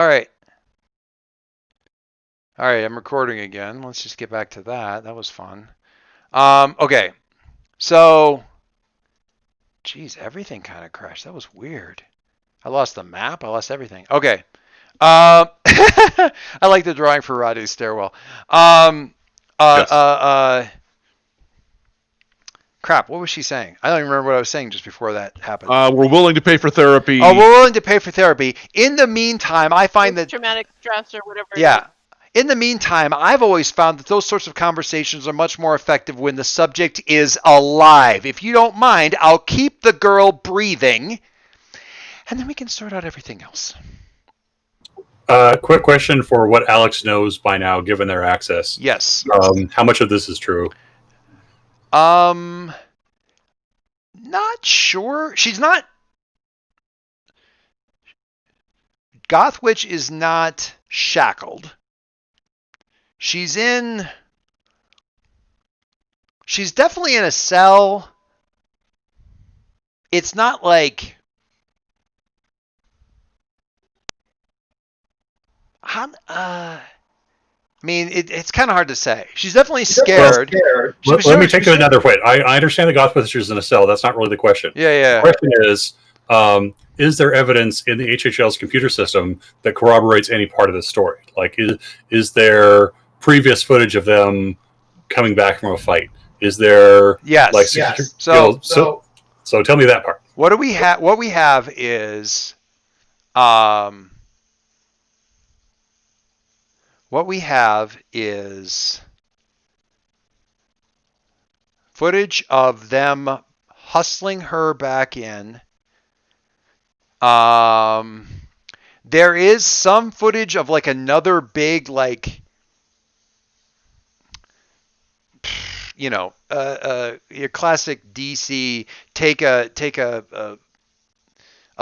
All right. All right, I'm recording again. Let's just get back to that. That was fun. Okay. So, geez, everything kind of crashed. That was weird. I lost the map. I lost everything. Okay. I like the drawing for Roddy's stairwell. Um, uh, uh, Yes. uh, Crap. What was she saying? I don't even remember what I was saying just before that happened. We're willing to pay for Oh, therapy. we're willing to pay for therapy. In the meantime, I find that Post-traumatic stress or whatever it is. yeah. In the meantime, I've always found that those sorts of conversations are much more effective when the subject is alive. If you don't mind, I'll keep the girl breathing, and then we can sort out everything else. Quick question for what Alex knows by now, given their access. Yes. How much of this is true? Um, Not sure. She's not. Goth Witch is not shackled. She's in. She's definitely in a cell. It's not like. I mean, it's kind of hard to say. She's definitely Well, scared. let me take it another way. I understand the Gothwitcher is in a cell. That's not really the question. Yeah, The yeah. question is there evidence in the HHL's computer system that corroborates any part of the story? Like, is there previous footage of them coming back from a fight? Is there Yes. like Yes. So tell me that part. What do we have? What we have is, um, what we have is footage of them hustling her back in. Um, there is some footage of like another big like your classic DC take a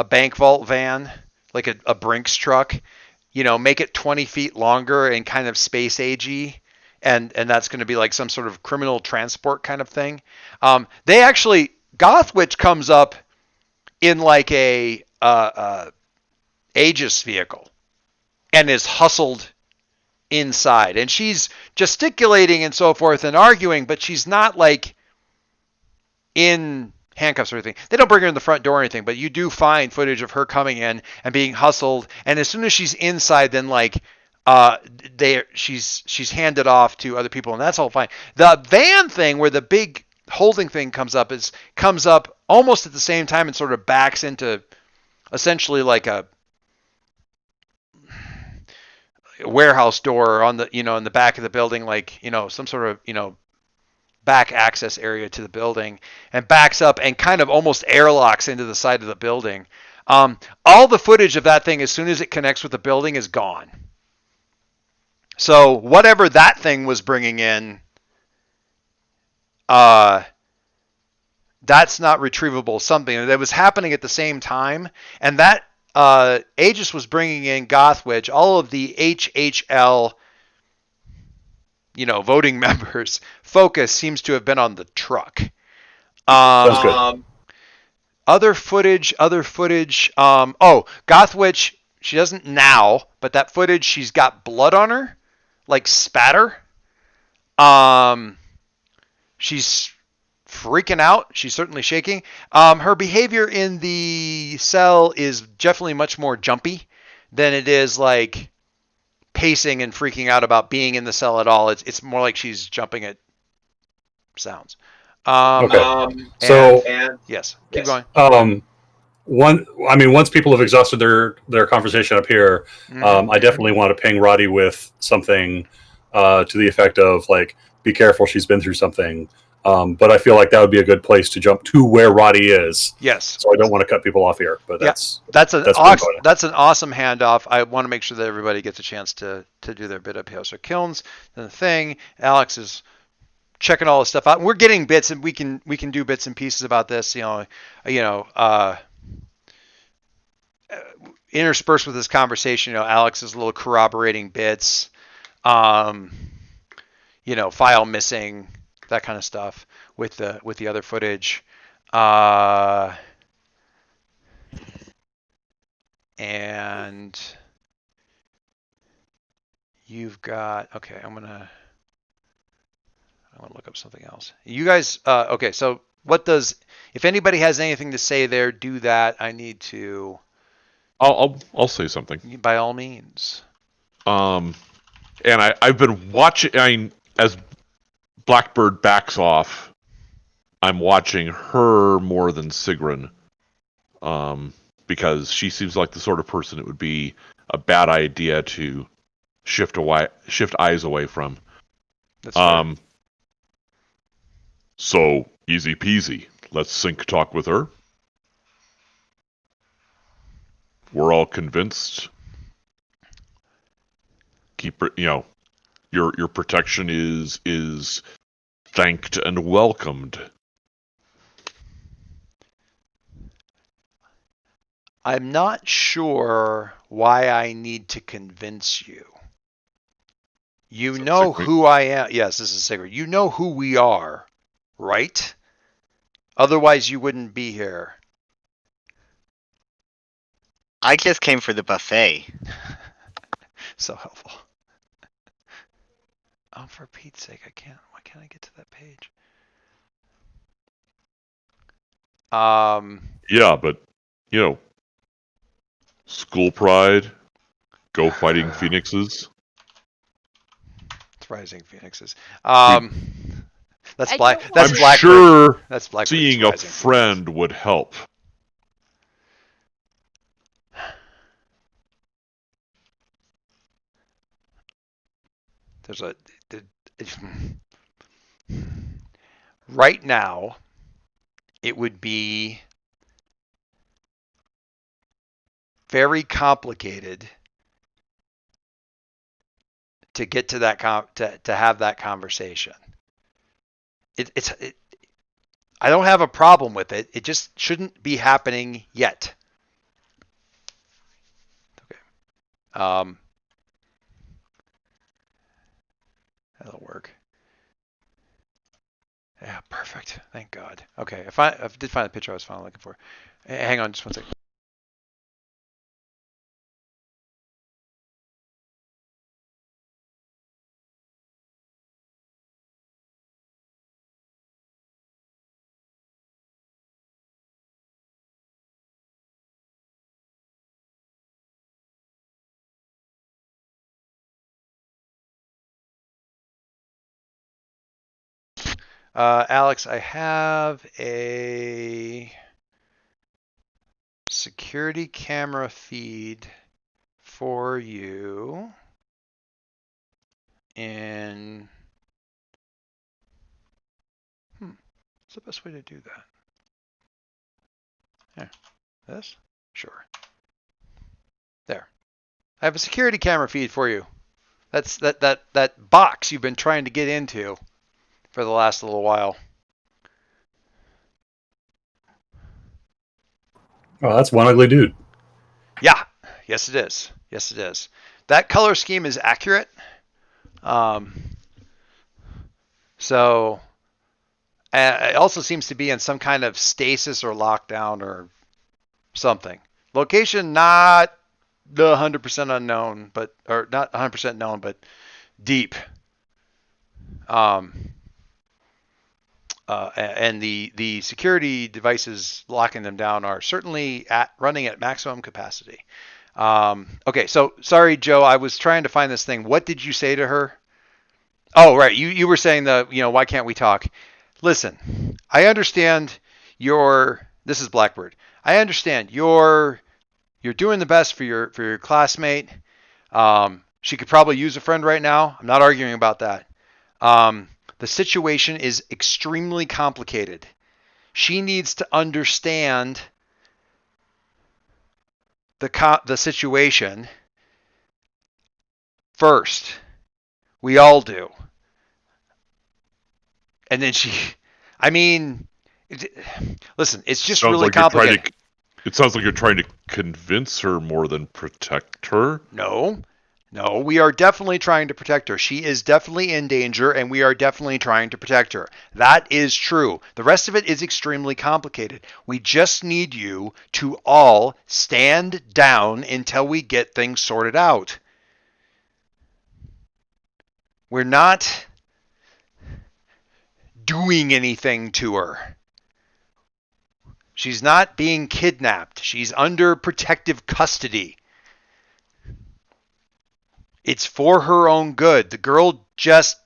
bank vault van, like a Brinks truck, make it 20 feet longer and kind of space agey, and that's going to be like some sort of criminal transport kind of thing. They actually Gothwitch comes up in like a Aegis vehicle and is hustled inside, and she's gesticulating and so forth and arguing, but she's not like in handcuffs or anything. They don't bring her in the front door or anything, but you do find footage of her coming in and being hustled. And as soon as she's inside, then like she's handed off to other people, and that's all fine. The van thing where the big holding thing comes up almost at the same time and sort of backs into essentially like a warehouse door on the in the back of the building, like some sort of back access area to the building, and backs up and kind of almost airlocks into the side of the building. All the footage of that thing, as soon as it connects with the building, is gone. So whatever that thing was bringing in, that's not retrievable. Something that was happening at the same time, and that Aegis was bringing in Gothwitch, all of the HHL voting members' focus seems to have been on the truck. Sounds good. Other footage. Gothwitch. She doesn't now, but that footage, she's got blood on her, like spatter. She's freaking out. She's certainly shaking. Her behavior in the cell is definitely much more jumpy than it is like pacing and freaking out about being in the cell at all. It's more like she's jumping at sounds. Okay. So Yes, keep going. once people have exhausted their conversation up here, I definitely want to ping Roddy with something to the effect of like, be careful, she's been through something. But I feel like that would be a good place to jump to where Roddy is. Yes. So I don't want to cut people off here, but that's an awesome handoff. I want to make sure that everybody gets a chance to do their bit up here. So Kilns, then the thing. Alex is checking all this stuff out. We're getting bits, and we can do bits and pieces about this. Interspersed with this conversation, Alex is a little corroborating bits. File missing, that kind of stuff with the other footage. And You've got, okay, I want to look up something else. You guys, okay, so if anybody has anything to say there, do that. I need to, I'll say something. by all means. And I've been watching. I mean, as Blackbird backs off, I'm watching her more than Sigrun, because she seems like the sort of person it would be a bad idea to shift eyes away from. That's fair. So easy peasy. Let's sync talk with her. We're all convinced. Keep your protection is thanked and welcomed. I'm not sure why I need to convince you. You know who I am. Yes, this is Sigurd. You know who we are, right? Otherwise, you wouldn't be here. I just came for the buffet. So helpful. Oh, for Pete's sake, I can't. Why can't I get to that page? Yeah, but school pride, go fighting phoenixes. It's Rising Phoenixes. That's Black. That's I'm Blackbird. sure That's Blackbird's seeing a Rising friend Phoenixes. would help. There's right now, it would be very complicated to get to that to have that conversation. I don't have a problem with it. It just shouldn't be happening yet. Okay. That'll work. Yeah, perfect. Thank God. Okay, I did find the picture I was finally looking for. Hang on just one second. Alex, I have a security camera feed for you in what's the best way to do that? Here, this? Sure. There. I have a security camera feed for you. That's that box you've been trying to get into for the last little while. Oh, that's one ugly dude. Yeah. Yes, it is. Yes, it is. That color scheme is accurate. So it also seems to be in some kind of stasis or lockdown or something. Location not the 100% unknown, or not 100% known, but deep. And the security devices locking them down are certainly running at maximum capacity. Okay, so sorry, Joe. I was trying to find this thing. What did you say to her? Oh, right. You were saying why can't we talk? Listen, I understand this is Blackbird. I understand you're doing the best for your classmate. She could probably use a friend right now. I'm not arguing about that. The situation is extremely complicated. She needs to understand the situation first. We all do. And then listen, it's just really complicated. It sounds like you're trying to convince her more than protect her. No, we are definitely trying to protect her. She is definitely in danger, and we are definitely trying to protect her. That is true. The rest of it is extremely complicated. We just need you to all stand down until we get things sorted out. We're not doing anything to her. She's not being kidnapped. She's under protective custody. It's for her own good. The girl just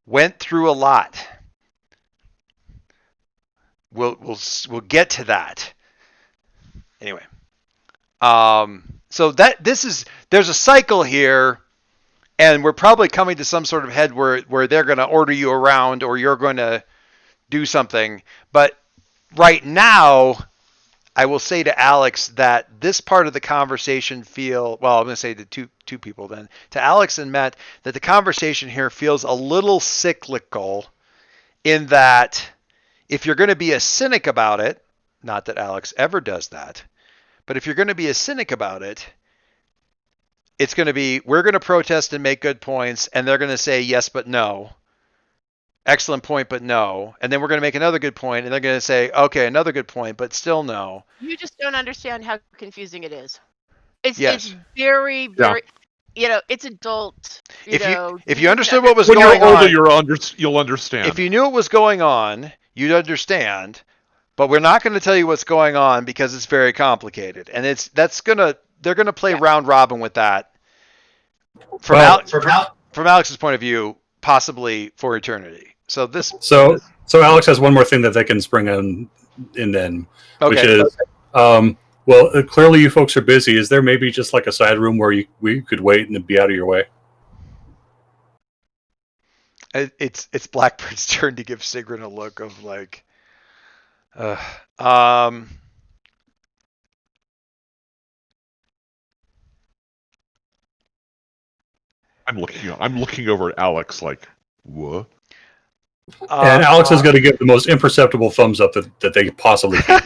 went through a lot. We'll get to that. Anyway, so there's a cycle here, and we're probably coming to some sort of head where they're going to order you around or you're going to do something. But right now, I will say to Alex that this part of the conversation I'm going to say to two people then, to Alex and Matt, that the conversation here feels a little cyclical in that if you're going to be a cynic about it, not that Alex ever does that, but if you're going to be a cynic about it, it's going to be, we're going to protest and make good points, and they're going to say yes but no. Excellent point, but no. And then we're going to make another good point, and they're going to say, okay, another good point, but still no. You just don't understand how confusing it is. It's very, Yeah. it's adult. If you understood what was When going you're older, on, you'll understand. if you knew what was going on, you'd understand. But we're not going to tell you what's going on because it's very complicated, and they're going to play round robin with that. From Alex's point of view, possibly for eternity. So Alex has one more thing that they can spring in then, okay. which is, clearly you folks are busy. Is there maybe just like a side room where we could wait and be out of your way? It's Blackbird's turn to give Sigrun a look of like, I'm looking over at Alex like, what? And Alex is going to give the most imperceptible thumbs up that they possibly can.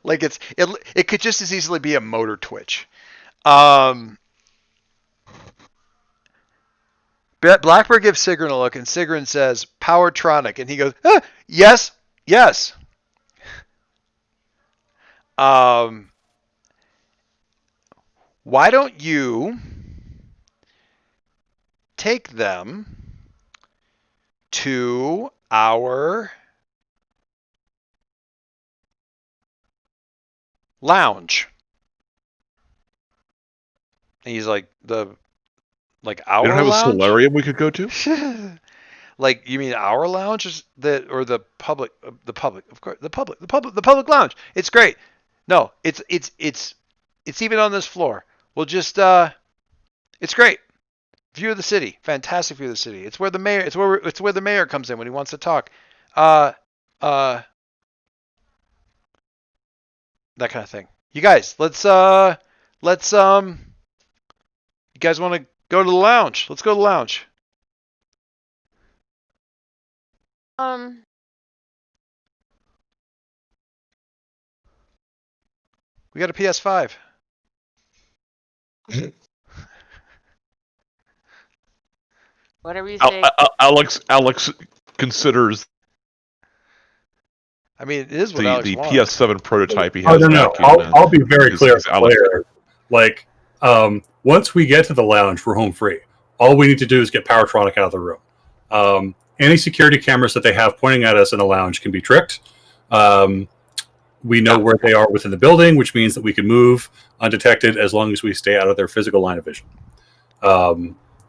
Like it could just as easily be a motor twitch. Blackbird gives Sigrun a look, and Sigrun says, Powertronic, and he goes, yes. Why don't you take them to our lounge? And he's like, our You don't have lounge? a solarium we could go to? Like, you mean our lounge or the public? The public, of course. The public lounge. It's great. No, it's even on this floor. We'll just it's great. View of the city, fantastic view of the city. It's where the mayor. It's where the mayor comes in when he wants to talk. That kind of thing. You guys, let's you guys want to go to the lounge? Let's go to the lounge. We got a PS5. Whatever you say. Alex considers I mean, it is what the Alex wants. PS7 prototype he has. No. I'll be very clear. Like, once we get to the lounge, we're home free. All we need to do is get Powertronic out of the room. Any security cameras that they have pointing at us in the lounge can be tricked. We know where they are within the building, which means that we can move undetected as long as we stay out of their physical line of vision.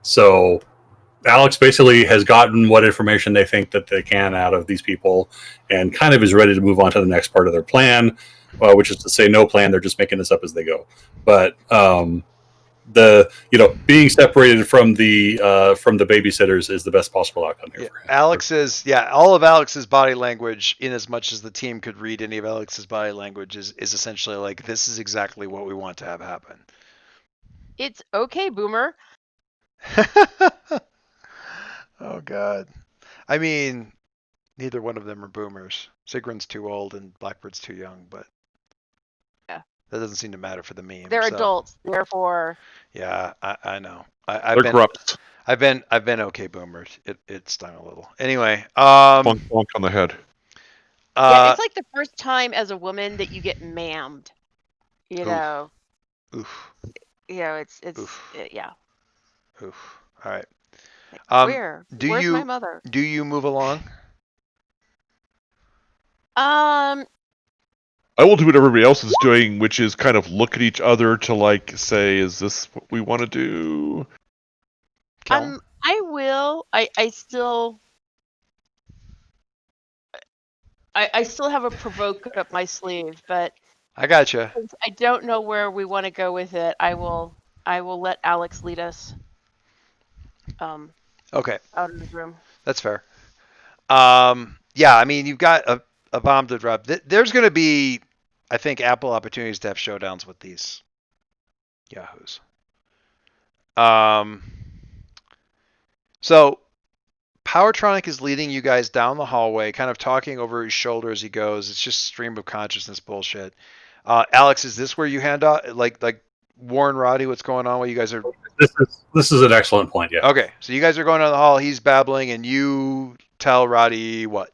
So Alex basically has gotten what information they think that they can out of these people and kind of is ready to move on to the next part of their plan, which is to say no plan. They're just making this up as they go. But being separated from the babysitters is the best possible outcome here. All of Alex's body language, in as much as the team could read any of Alex's body language, is essentially like, this is exactly what we want to have happen. It's okay, Boomer. Oh God. I mean, neither one of them are boomers. Sigrun's too old and Blackbird's too young, but yeah, that doesn't seem to matter for the meme. They're adults, therefore. Yeah, I know. They're corrupt. I've been okay boomers. It stung a little. Anyway, bonk on the head. Yeah, it's like the first time as a woman that you get mammed. You know. Oof. it's Oof. yeah. Oof. All right. Like, Um, where's my mother? do you move along? Um, I will do what everybody else is doing, which is kind of look at each other to like say, is this what we want to do? Kel? I will. I still have a provoke up my sleeve, but I gotcha. since I don't know where we want to go with it, I will let Alex lead us Okay, out of the room. that's fair. Yeah, I mean, you've got a bomb to drop. There's going to be, I think, ample opportunities to have showdowns with these yahoos. Um, so Powertronic is leading you guys down the hallway, kind of talking over his shoulder as he goes. It's just stream of consciousness bullshit. Alex, is this where you hand out like Warren Roddy? What's going on? While you guys are This is an excellent point. Yeah. okay, so you guys are going down the hall. He's babbling, and you tell Roddy what?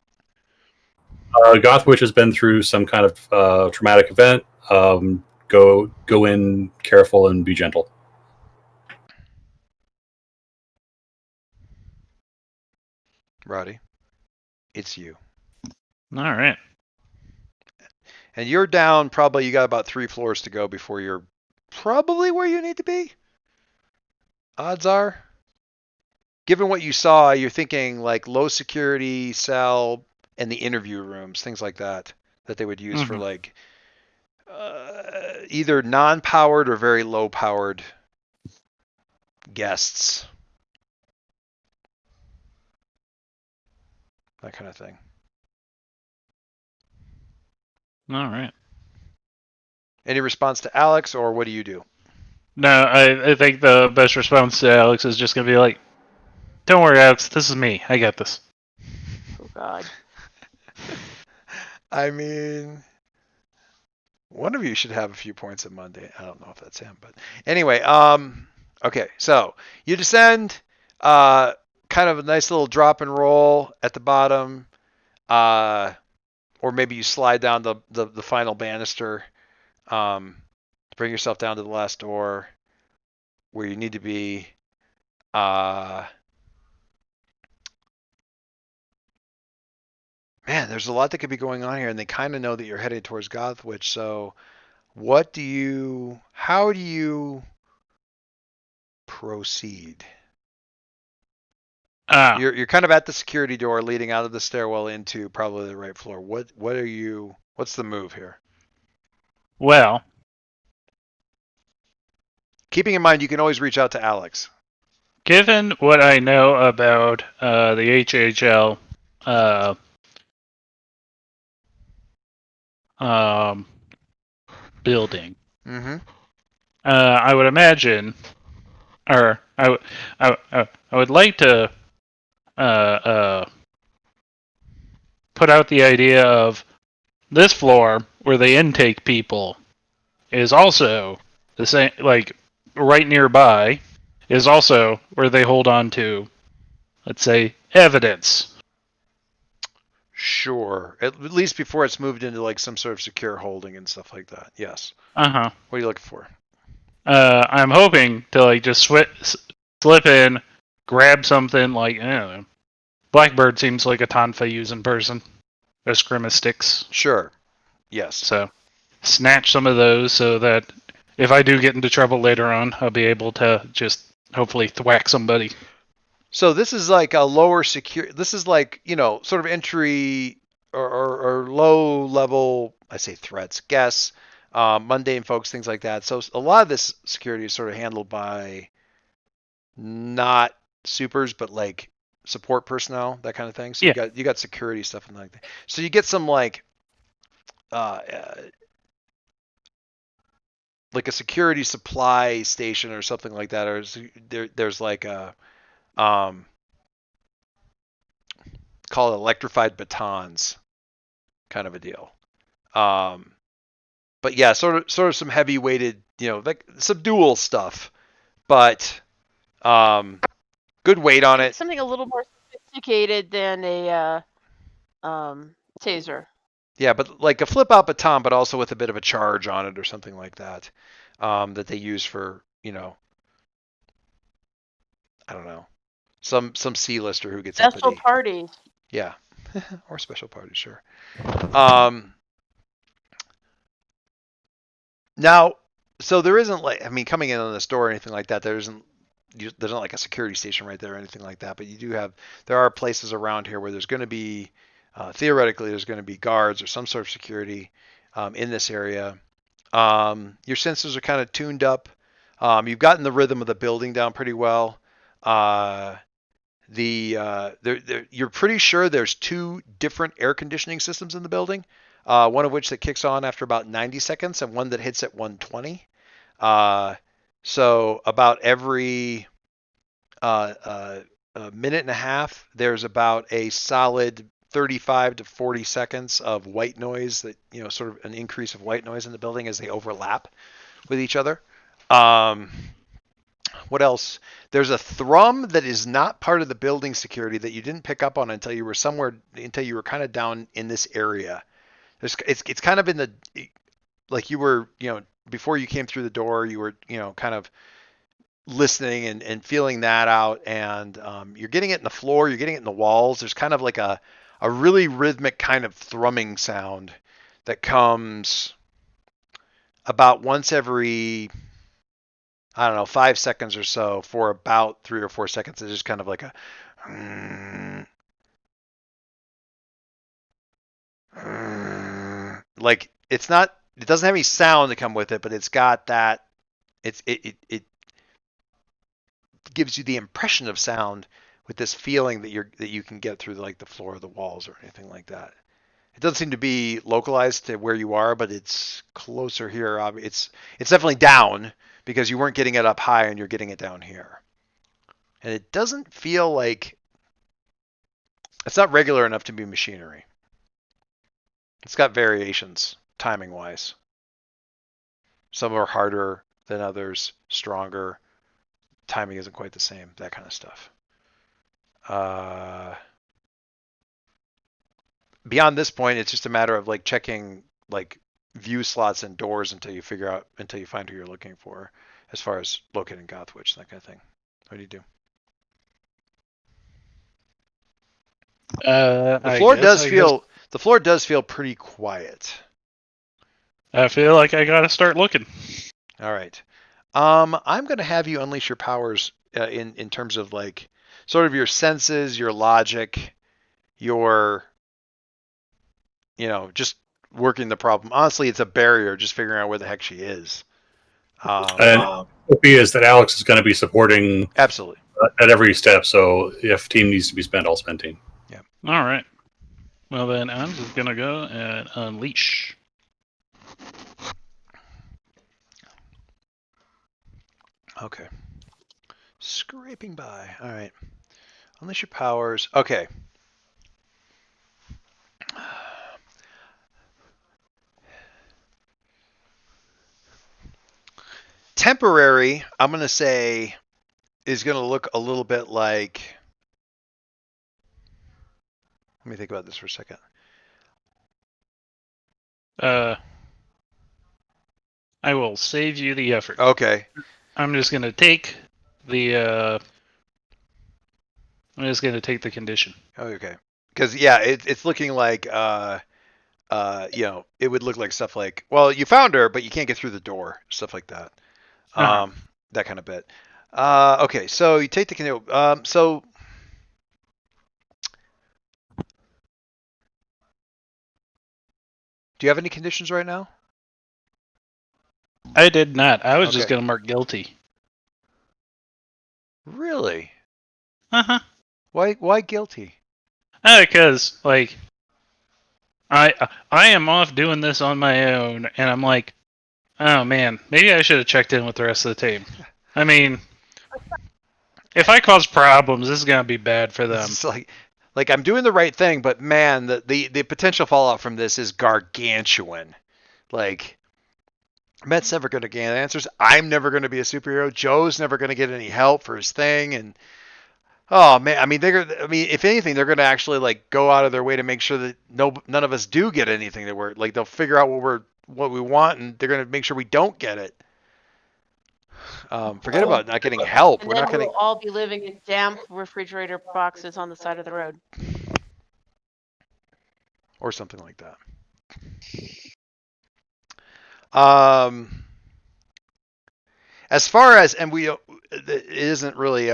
Goth Witch has been through some kind of traumatic event. Go in careful and be gentle. Roddy, it's you. All right. And you're down probably you got about 3 floors to go before you're probably where you need to be. Odds are. Given what you saw, you're thinking like low security cell and the interview rooms, things like that, that they would use for like either non-powered or very low-powered guests. That kind of thing. All right. Any response to Alex, or what do you do? No, I think the best response to Alex is just gonna be like, "Don't worry, Alex. This is me. I got this." Oh God. I mean, one of you should have a few points at Monday. I don't know if that's him, but anyway, okay, so you descend, kind of a nice little drop and roll at the bottom, or maybe you slide down the final banister, to bring yourself down to the last door where you need to be. Man, there's a lot that could be going on here, and they kind of know that you're headed towards Gothwich. So, how do you proceed? Ah, You're kind of at the security door leading out of the stairwell into probably the right floor. What's the move here? well, Keeping in mind you can always reach out to Alex. given what I know about the HHL um, building, Mm-hmm. I would imagine, or I would like to put out the idea of this floor where they intake people is also the same, like right nearby, is also where they hold on to, let's say, evidence. Sure. At least before it's moved into like some sort of secure holding and stuff like that. Yes. Uh huh. What are you looking for? I'm hoping to like just slip in, grab something like I don't know. Blackbird seems like a Tonfa using person. Those grimace sticks. Sure. Yes. So snatch some of those so that if I do get into trouble later on, I'll be able to just hopefully thwack somebody. So this is like a lower secure. This is like sort of entry or low level. I say threats, guess, mundane folks, things like that. So a lot of this security is sort of handled by not supers, but like support personnel, that kind of thing. So Yeah. you got security stuff and like that. So you get some uh, like a security supply station or something like that, or there's like a call it electrified batons kind of a deal. But yeah, sort of some heavy weighted, like some dual stuff, but good weight on it. Something a little more sophisticated than a taser. Yeah, but like a flip out baton, but also with a bit of a charge on it or something like that, that they use for I don't know, some C-lister who gets Special uppity. parties. Yeah, or special party, sure. Um, Now, so there isn't like, I mean, coming in on the store or anything like that, there's not like a security station right there or anything like that, but there are places around here where there's going to be, theoretically, there's going to be guards or some sort of security in this area. Your sensors are kind of tuned up. You've gotten the rhythm of the building down pretty well. Uh, you're pretty sure there's two different air conditioning systems in the building. One of which that kicks on after about 90 seconds, and one that hits at 120. So about every a minute and a half, there's about a solid 35 to 40 seconds of white noise that, sort of an increase of white noise in the building as they overlap with each other. What else? There's a thrum that is not part of the building security that you didn't pick up on until you were kind of down in this area. It's kind of in the, like you were, before you came through the door, you were, kind of listening and feeling that out, and you're getting it in the floor, you're getting it in the walls. There's kind of like a really rhythmic kind of thrumming sound that comes about once every, I don't know, 5 seconds or so for about 3 or 4 seconds. It's just kind of like a like it doesn't have any sound to come with it, but it's got that, it gives you the impression of sound with this feeling that you can get through like the floor of the walls or anything like that. It doesn't seem to be localized to where you are, but it's closer here. It's definitely down because you weren't getting it up high and you're getting it down here. And it doesn't feel like it's not regular enough to be machinery. It's got variations timing wise. Some are harder than others, stronger. Timing isn't quite the same, that kind of stuff. Beyond this point, it's just a matter of like checking like view slots and doors until you find who you're looking for, as far as locating Gothwitch, that kind of thing. What do you do? The floor does feel pretty quiet. I feel like I gotta start looking. All right. I'm going to have you unleash your powers in terms of like sort of your senses, your logic, your, just working the problem. Honestly, it's a barrier just figuring out where the heck she is. And OP is that Alex is going to be supporting Absolutely. At every step. So if team needs to be spent, I'll spend team. Yeah. All right. Well, then I'm just going to go and unleash. Okay. Scraping by. All right. Unleash your powers. Okay. Temporary, I'm going to say, is going to look a little bit like. Let me think about this for a second. I will save you the effort. Okay. I'm just going to take the. I'm just going to take the condition. Okay. Because yeah, it's looking like it would look like stuff like, well, you found her, but you can't get through the door, stuff like that. That kind of bit. Okay, so you take the canoe. So do you have any conditions right now? I did not. I was just Okay. going to mark guilty. Really? Uh-huh. Why guilty? Because like I am off doing this on my own, and I'm like, oh man, maybe I should have checked in with the rest of the team. I mean, if I cause problems, this is gonna be bad for them. It's like I'm doing the right thing, but man, the potential fallout from this is gargantuan. Like, Matt's never going to get answers. I'm never going to be a superhero. Joe's never going to get any help for his thing, and oh man, I mean, if anything, they're going to actually like go out of their way to make sure that none of us do get anything they'll figure out what we want, and they're going to make sure we don't get it. Forget about not getting help. And We're then not getting we'll all be living in damp refrigerator boxes on the side of the road. or something like that. As far as and we, it isn't really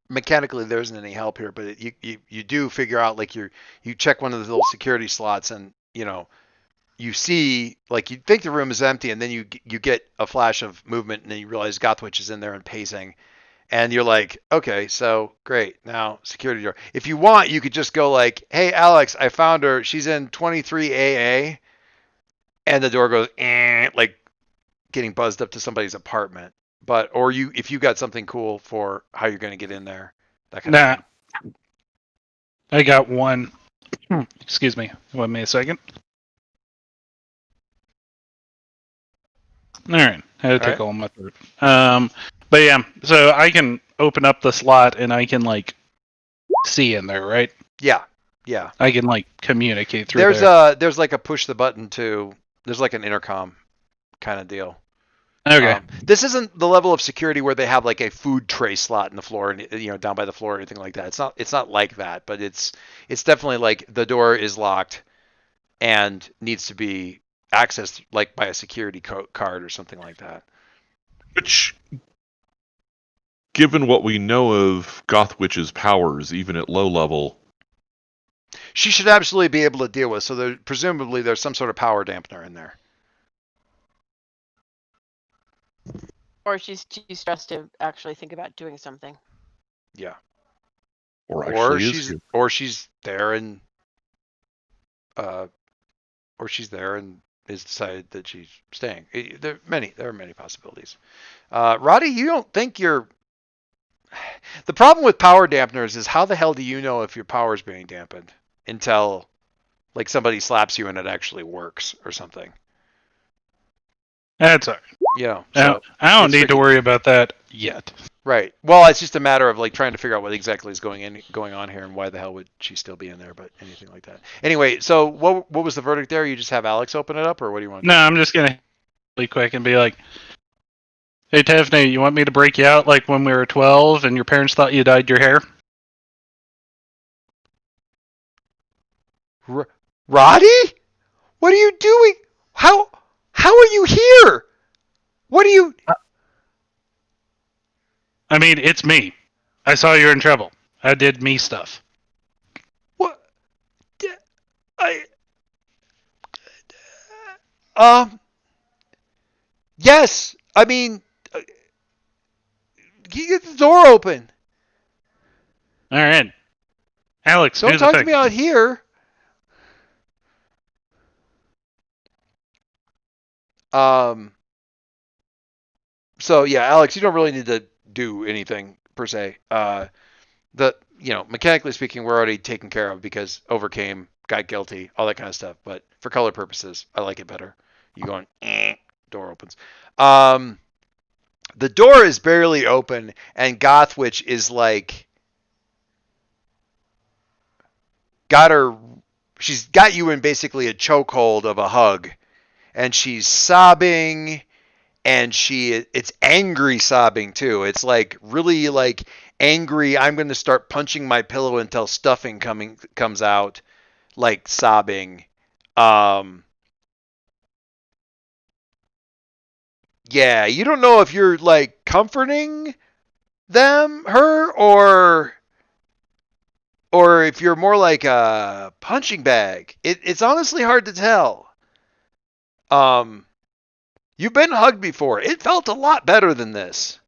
mechanically there isn't any help here, but you do figure out like you check one of the little security slots and you see like you think the room is empty and then you get a flash of movement and then you realize Gothwitch is in there and pacing. And you're like, okay, so great. Now security door. If you want, you could just go like, hey, Alex, I found her. She's in 23AA. And the door goes, like getting buzzed up to somebody's apartment. But, or if you got something cool for how you're going to get in there, that kind of Nah, thing. I got one. Excuse me. Wait me a second. All right, I had to All right. tickle my throat. But yeah, so I can open up the slot and I can like see in there, right? Yeah. Yeah. I can like communicate through there. There's like a push the button to, there's like an intercom kind of deal. Okay. This isn't the level of security where they have like a food tray slot in the floor and down by the floor or anything like that. It's not like that, but it's definitely like the door is locked and needs to be accessed like by a security card or something like that. Which, given what we know of Gothwitch's powers, even at low level, She should absolutely be able to deal with. So presumably there's some sort of power dampener in there. Or she's too stressed to actually think about doing something. Yeah. or Or actually she's there and is decided that she's staying. There are many possibilities. Roddy, you don't think you're. The problem with power dampeners is how the hell do you know if your power is being dampened until like somebody slaps you and it actually works or something. That's all right. So I don't it's need to tricky. worry about that yet. Right. Well, it's just a matter of like trying to figure out what exactly is going on here and why the hell would she still be in there, but anything like that. Anyway, so what was the verdict there? You just have Alex open it up, or what do you want to No, do? I'm just gonna be quick and be like, "Hey Tiffany, you want me to break you out like when we were 12 and your parents thought you dyed your hair?" Roddy? What are you doing? How are you here? What are you? I mean, it's me. I saw you're in trouble. I did me stuff. What? I. Yes. I mean, you get the door open. All right, Alex, Don't do the talk to thing. me out here. So yeah, Alex, you don't really need to do anything per se. Mechanically speaking, we're already taken care of because overcame, got guilty, all that kind of stuff. But for color purposes, I like it better. You going, door opens. The door is barely open, and Gothwitch is like she's got you in basically a chokehold of a hug, and she's sobbing, and it's angry sobbing too. It's like really like angry. I'm going to start punching my pillow until stuffing comes out, like sobbing. Yeah, you don't know if you're like comforting her or if you're more like a punching bag. It's honestly hard to tell. Um, you've been hugged before. It felt a lot better than this.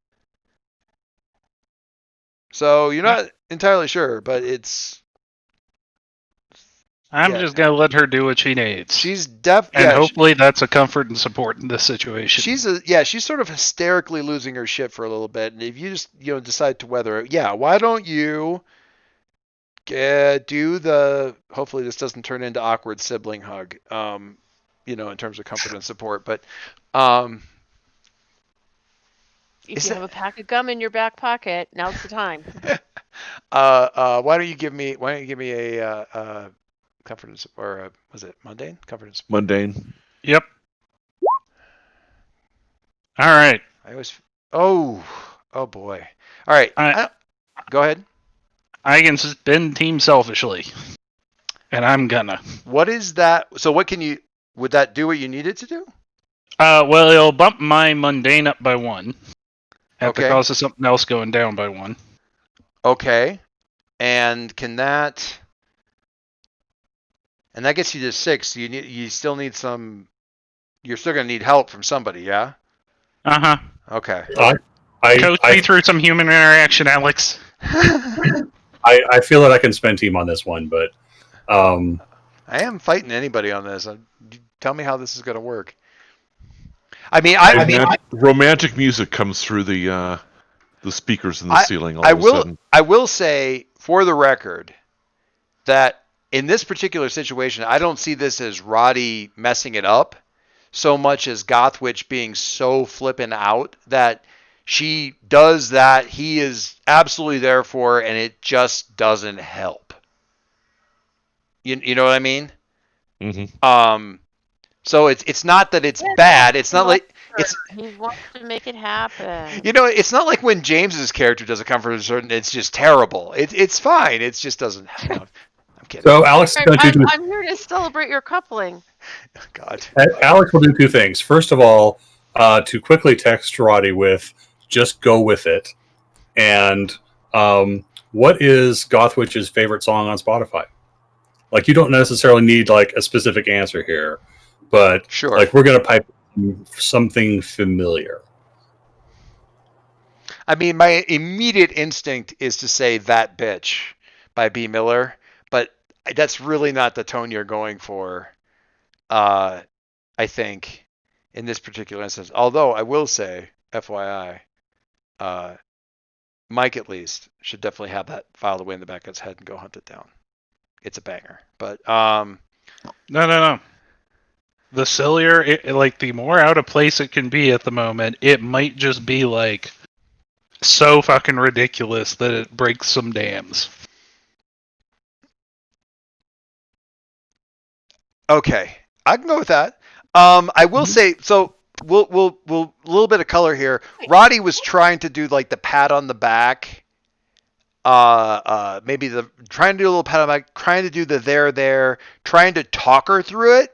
So you're not entirely sure, but I'm yeah. just gonna let her do what she needs. She's and hopefully that's a comfort and support in this situation. She's sort of hysterically losing her shit for a little bit, and if you just decide to weather it, why don't you do the? Hopefully this doesn't turn into awkward sibling hug. In terms of comfort and support, but If you have a pack of gum in your back pocket, now's the time. why don't you give me a comfort and support, or was it mundane comfort and support? mundane. Yep. All right. I always. Oh boy. All right. Go ahead. I can spin team selfishly, and I'm gonna. What is that? So what can you? Would that do what you need it to do? Well, it'll bump my mundane up by 1 at the Okay. cost of something else going down by 1. Okay. And can that? And that gets you to 6. So you still need some. You're still gonna need help from somebody, yeah? Uh huh. Okay. Coach me through some human interaction, Alex. I feel that I can spend team on this one, but I am fighting anybody on this. Tell me how this is gonna work. I mean, romantic music comes through the speakers in the ceiling all of a sudden. I will say, for the record, that in this particular situation, I don't see this as Roddy messing it up so much as Gothwitch being so flippin' out that she does that he is absolutely there for, and it just doesn't help. You know what I mean? Mm-hmm. So it's not that it's bad. It's not like it's. He wants to make it happen. You know, it's not like when James's character does a comfort certain. It's just terrible. It's fine. It just doesn't. You know, I'm kidding. So Alex, I'm here to celebrate your coupling. God. Alex will do 2 things. First of all, to quickly text Roddy with "just go with it," and what is Gothwitch's favorite song on Spotify? Like, you don't necessarily need like a specific answer here, but sure, like we're gonna pipe something familiar. I mean, my immediate instinct is to say "That Bitch" by B. Miller, but that's really not the tone you're going for. I think in this particular instance. Although I will say, FYI, Mike at least should definitely have that filed away in the back of his head and go hunt it down. It's a banger. But No. The sillier, like the more out of place it can be at the moment, it might just be like so fucking ridiculous that it breaks some dams. Okay, I can go with that. I will say so. We'll a little bit of color here. Roddy was trying to do like the pat on the back. Maybe trying to do a little pat on the back, trying to do the there, trying to talk her through it.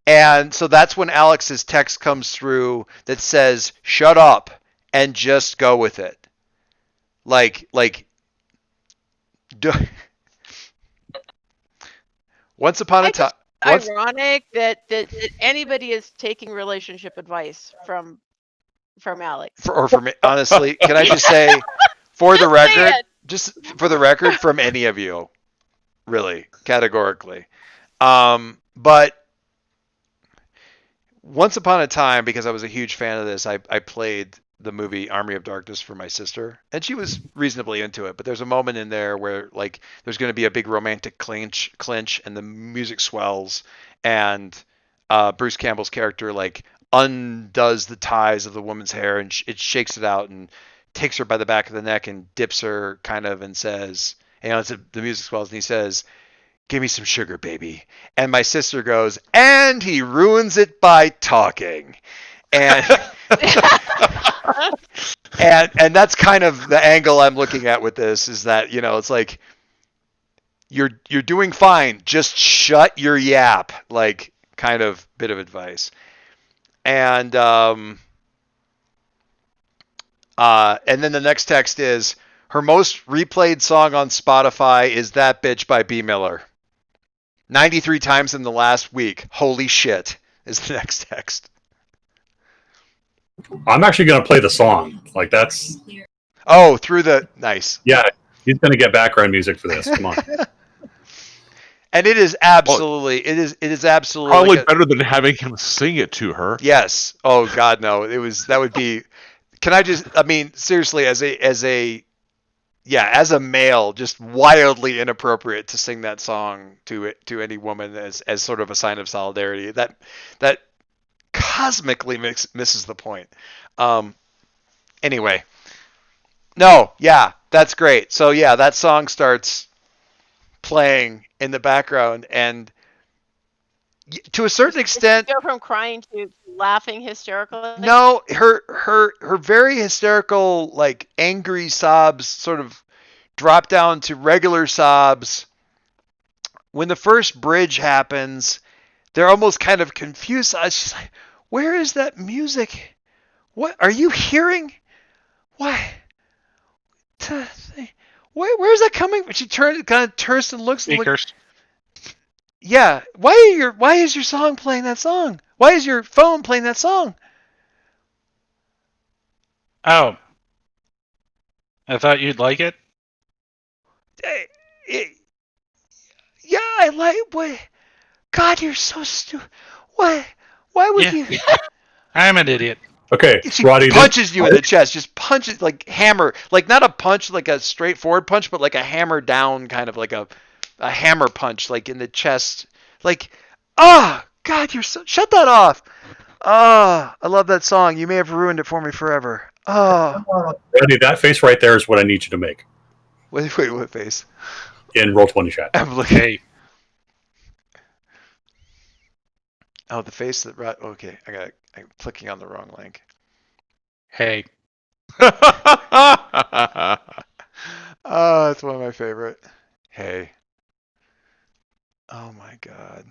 And so that's when Alex's text comes through that says, "Shut up and just go with it." Once upon a time. Ironic that anybody is taking relationship advice from Alex. From honestly, can I just say, for the record, from any of you, really, categorically. But once upon a time, because I was a huge fan of this, I played the movie Army of Darkness for my sister, and she was reasonably into it. But there's a moment in there where like there's going to be a big romantic clinch, and the music swells, and Bruce Campbell's character like undoes the ties of the woman's hair, and it shakes it out and takes her by the back of the neck and dips her kind of, and says, the music swells, and he says, "Give me some sugar, baby." And my sister goes, "And he ruins it by talking." And and that's kind of the angle I'm looking at with this, is that, it's like you're doing fine, just shut your yap, like kind of bit of advice. And then the next text is, her most replayed song on Spotify is "That Bitch" by B. Miller. 93 times in the last week. Holy shit, is the next text. I'm actually going to play the song. Like, that's... Oh, through the... Nice. Yeah, he's going to get background music for this. Come on. And it is absolutely... It is absolutely... Probably better than having him sing it to her. Yes. Oh, God, no. That would be... Can I just... I mean, seriously, as a male, just wildly inappropriate to sing that song to any woman as sort of a sign of solidarity. That cosmically misses the point. Anyway, no, yeah, that's great. So yeah, that song starts playing in the background, and to a certain extent, go from crying to laughing hysterically? No, her very hysterical, like angry sobs sort of drop down to regular sobs. When the first bridge happens, they're almost kind of confused. She's like, "Where is that music? What are you hearing? Why? Where's that coming from?" She kind of turns and looks. Speakers. Yeah. Why is your song playing that song? Why is your phone playing that song? Oh. I thought you'd like it. Yeah, I like. What? God, you're so stupid. What? Why would you? I'm an idiot. Okay, She Roddy. punches you in the chest. Just punches, like hammer, like not a punch, like a straightforward punch, but like a hammer down, kind of like a hammer punch, like in the chest. Like, God, you're so. Shut that off. I love that song. You may have ruined it for me forever. Roddy, that face right there is what I need you to make Wait, what face? in Roll20 chat. I'm looking. Hey. Oh, the face that. Okay, I'm clicking on the wrong link. Hey. Oh, it's one of my favorite. Hey. Oh my God.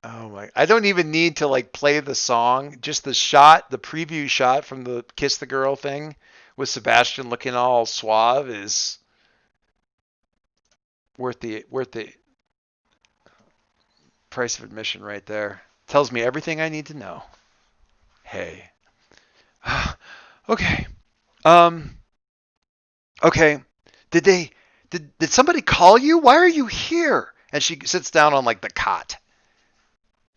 Oh my! I don't even need to like play the song. Just the shot, the preview shot from the Kiss the Girl thing with Sebastian looking all suave is worth the price of admission right there. Tells me everything I need to know. Hey. Okay. Um. Okay. Did somebody call you? Why are you here? And she sits down on like the cot.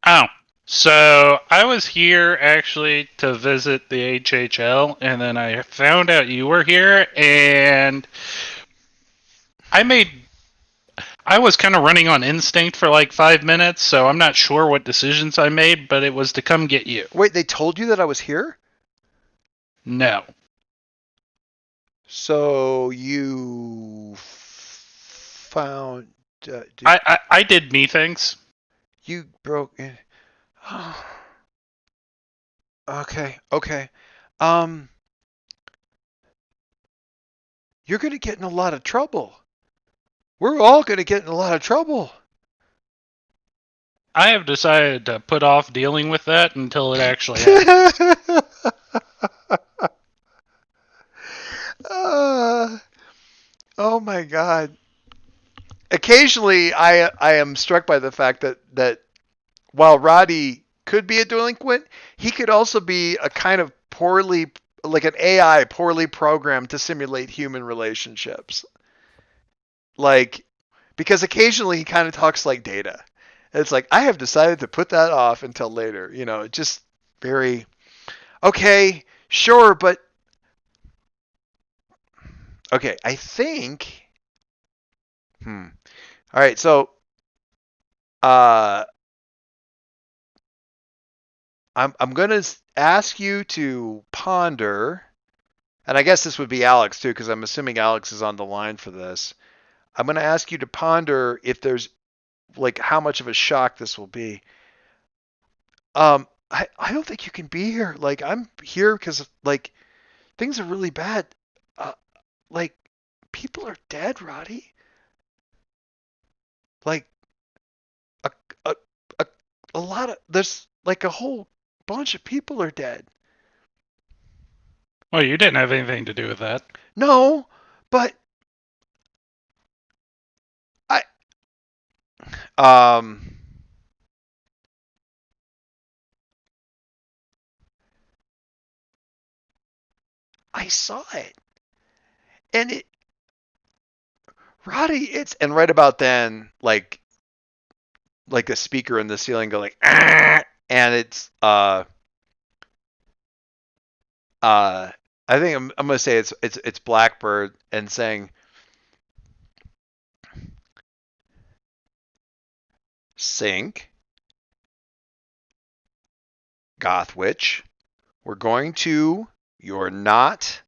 Oh. So I was here actually to visit the HHL, and then I found out you were here, and I was kind of running on instinct for like 5 minutes, so I'm not sure what decisions I made, but it was to come get you. Wait, they told you that I was here? No. So you found I did me things. you broke in. Okay. Um, you're gonna get in a lot of trouble. We're all gonna get in a lot of trouble. I have decided to put off dealing with that until it actually happens. Oh my God. Occasionally, I am struck by the fact that while Roddy could be a delinquent, he could also be a kind of like an AI poorly programmed to simulate human relationships. Like, because occasionally he kind of talks like Data. It's like, I have decided to put that off until later. Just very, okay, sure, but, okay, I think, all right, so, uh, I'm going to ask you to ponder, and I guess this would be Alex too, because I'm assuming Alex is on the line for this. I'm going to ask you to ponder if there's like how much of a shock this will be. I don't think you can be here. Like I'm here because like things are really bad. Uh, like people are dead, Roddy. Like a a a, a lot of there's like a whole bunch of people are dead. Well, you didn't have anything to do with that. No, but I um I saw it. And Roddy, and right about then, like a speaker in the ceiling go like, "Ah!" And it's I think I'm gonna say it's Blackbird and saying, "Sync, Gothwitch, you're not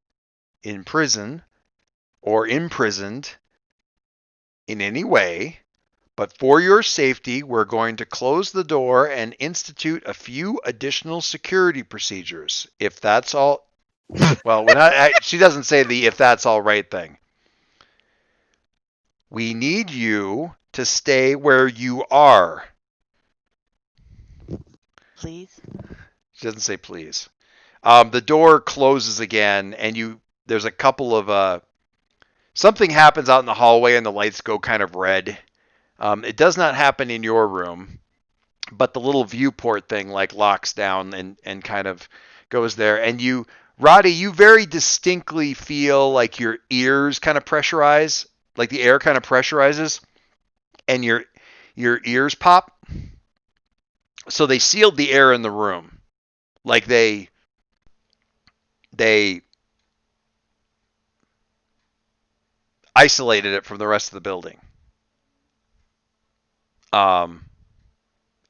in prison or imprisoned in any way, but for your safety, we're going to close the door and institute a few additional security procedures. If that's all, well, she doesn't say the if that's all right thing. We need you to stay where you are. Please. She doesn't say please. The door closes again, and there's a couple of something happens out in the hallway, and the lights go kind of red. It does not happen in your room, but the little viewport thing like locks down and kind of goes there, and Roddy, you very distinctly feel like your ears kind of pressurize, like the air kind of pressurizes, and your ears pop. So they sealed the air in the room, like they isolated it from the rest of the building.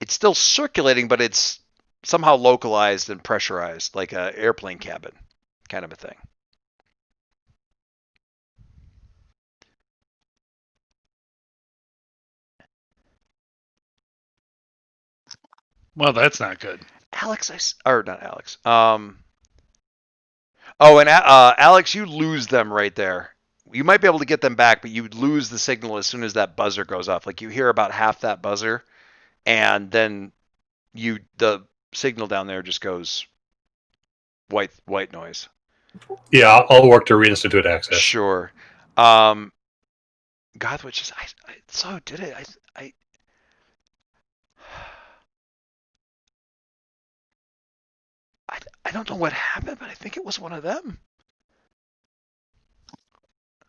It's still circulating, but it's somehow localized and pressurized, like an airplane cabin kind of a thing. Well, that's not good. Alex, or not Alex. Oh, and Alex, you lose them right there. You might be able to get them back, but you lose the signal as soon as that buzzer goes off. Like you hear about half that buzzer, and then the signal down there just goes white noise. Yeah, I'll work to reinstitute access. Sure. Godwitch is I so did it. I don't know what happened, but I think it was one of them.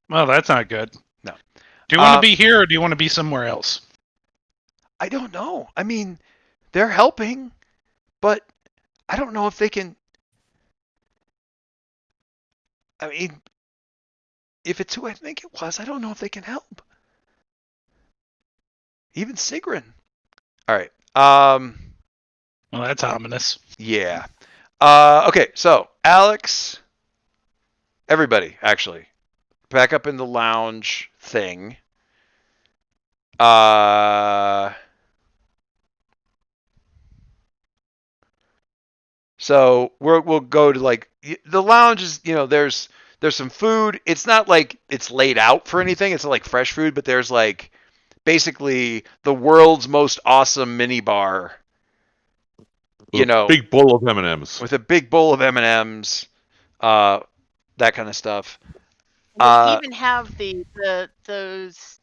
Well, that's not good. No. Do you want to be here or do you want to be somewhere else? I don't know. I mean, they're helping, but I don't know if they can. I mean, if it's who I think it was, I don't know if they can help. Even Sigrun. All right. Well, that's ominous. Yeah. Okay, so Alex, everybody, actually, back up in the lounge thing. So we'll go to like the lounge is, there's some food. It's not like it's laid out for anything. It's not like fresh food, but there's like basically the world's most awesome mini bar. Big bowl of M&Ms. With a big bowl of M&Ms, that kind of stuff. They even have those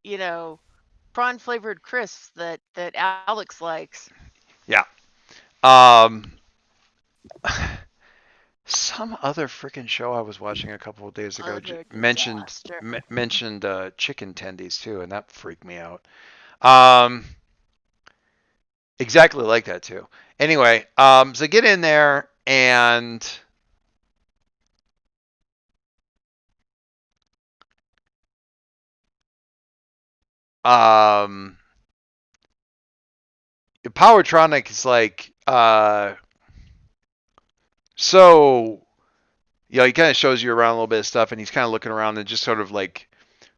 prawn flavored crisps that Alex likes. Yeah. Some other freaking show I was watching a couple of days ago mentioned chicken tendies too, and that freaked me out. Exactly like that too. Anyway, so get in there and Powertronic is like so he kind of shows you around a little bit of stuff, and he's kind of looking around and just sort of like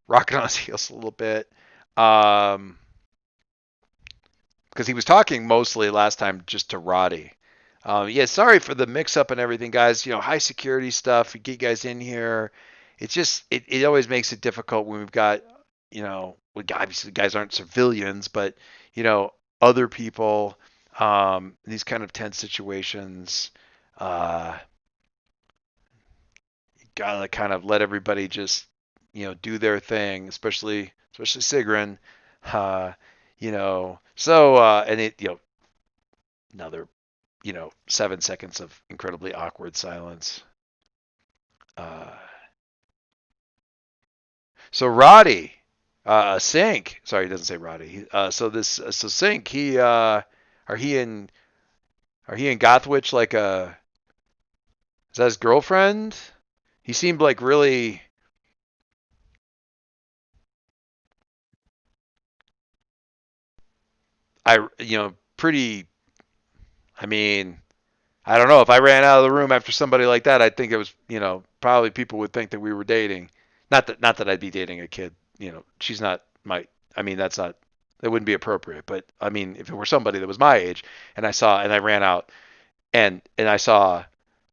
rocking on his heels a little bit. Because he was talking mostly last time just to Roddy. Yeah, sorry for the mix-up and everything, guys. High security stuff. We get you guys in here. It's just it always makes it difficult when we've got obviously guys aren't civilians, but other people in these kind of tense situations. You gotta kind of let everybody just do their thing, especially Sigrun. So and it another 7 seconds of incredibly awkward silence. So Roddy, Sink. Sorry, he doesn't say Roddy. So Sink. Are he in Gothwich like a? Is that his girlfriend? He seemed like really. Pretty. I mean, I don't know. If I ran out of the room after somebody like that, I think it was, probably people would think that we were dating. Not that I'd be dating a kid. She's not my. I mean, that wouldn't be appropriate. But I mean, if it were somebody that was my age, and I ran out, and I saw,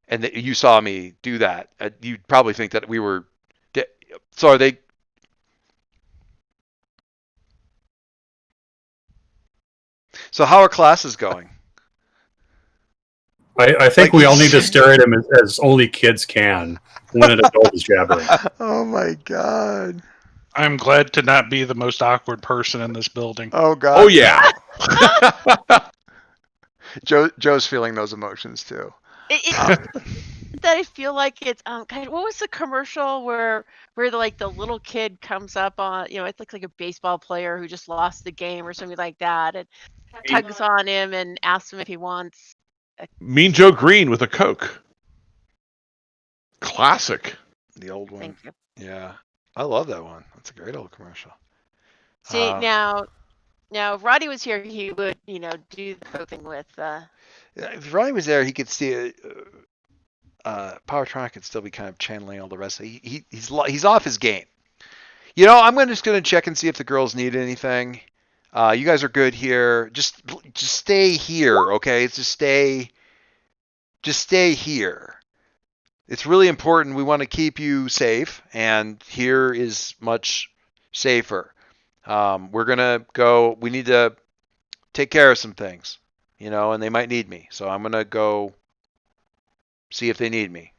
and you saw me do that, you'd probably think that we were. So are they? So how are classes going? I think we all need to stare at him as only kids can when an adult is jabbering. Oh my god. I'm glad to not be the most awkward person in this building. Oh god. Oh yeah. Joe's feeling those emotions too. That I feel like it's God, what was the commercial where the little kid comes up on, it looks like a baseball player who just lost the game or something like that, and tugs on him and asks him if he wants Mean Joe Green with a Coke. Classic. The old one. Thank you. Yeah. I love that one. That's a great old commercial. See, now if Roddy was here, he would, do the coping with If Ronnie was there, he could see Powertronic could still be kind of channeling all the rest. He's off his game. I'm just gonna check and see if the girls need anything. You guys are good here. Just stay here, okay? Just stay here. It's really important. We want to keep you safe, and here is much safer. We're gonna go. We need to take care of some things, and they might need me. So I'm gonna go see if they need me.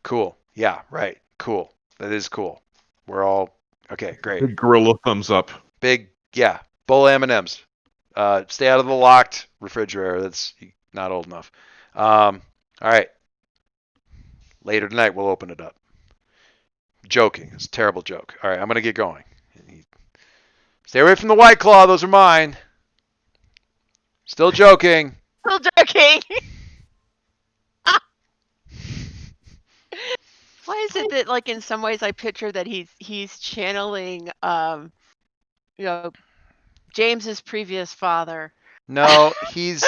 Cool. Yeah, right. Cool. That is cool. We're all okay. Great. Big gorilla thumbs up. Big, yeah. Bowl of M&Ms. Stay out of the locked refrigerator. That's not old enough. All right. Later tonight, we'll open it up. Joking. It's a terrible joke. All right, I'm gonna get going. Stay away from the White Claw. Those are mine. Still joking. Still joking. Why is it that, like, in some ways I picture that he's channeling James's previous father? No, he's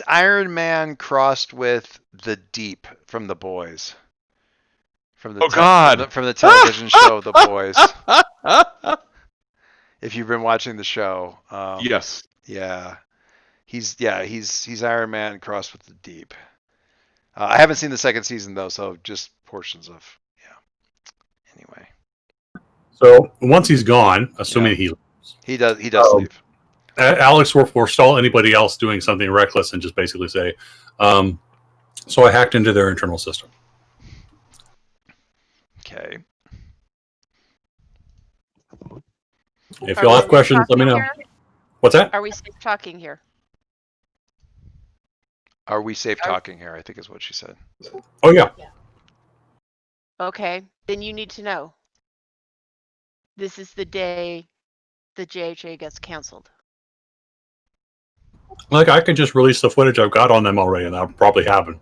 Iron Man crossed with the Deep from The Boys. From the from the television show The Boys. If you've been watching the show. Yes. Yeah. He's Iron Man crossed with the Deep. I haven't seen the second season though, so just portions of Anyway. So once he's gone, assuming he does leave. Alex will forestall anybody else doing something reckless and just basically say, so I hacked into their internal system. Okay. If y'all have questions, let me know. Here? What's that? Are we safe talking here? Are we safe talking here? I think is what she said. Oh, yeah. Okay, then you need to know. This is the day the JHA gets canceled. Like, I could just release the footage I've got on them already, and I probably haven't.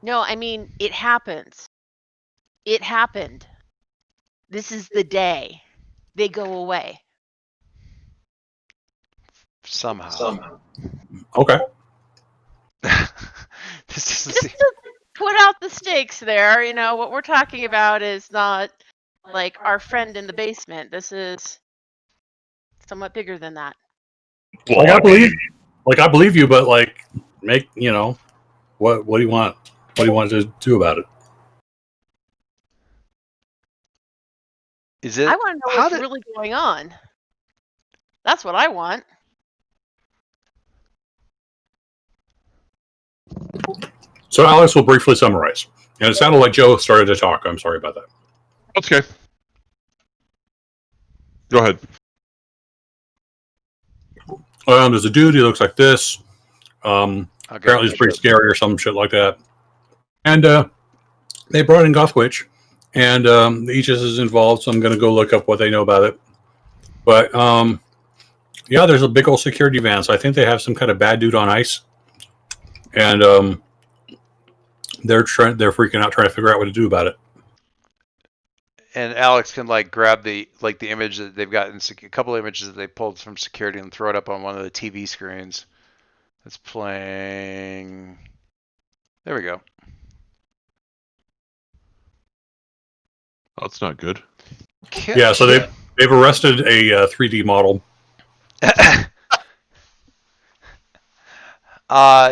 No, I mean, it happens. It happened. This is the day they go away. Somehow. Okay. This is Just to put out the stakes there, what we're talking about is not like our friend in the basement. This is somewhat bigger than that. Well, I believe you, but what do you want? What do you want to do about it? Is it? I want to know what's really going on. That's what I want. So Alex will briefly summarize. And it sounded like Joe started to talk. I'm sorry about that. That's okay. Go ahead. There's a dude. He looks like this. Apparently he's pretty scary or some shit like that. And they brought in Gothwitch. And the Aegis is involved, so I'm going to go look up what they know about it. But, yeah, there's a big old security van. So I think they have some kind of bad dude on ice. And they're freaking out trying to figure out what to do about it. And Alex can grab the image that they've got, a couple of images that they pulled from security and throw it up on one of the TV screens. It's playing. There we go. That's not good. Yeah, so they've arrested a 3D model.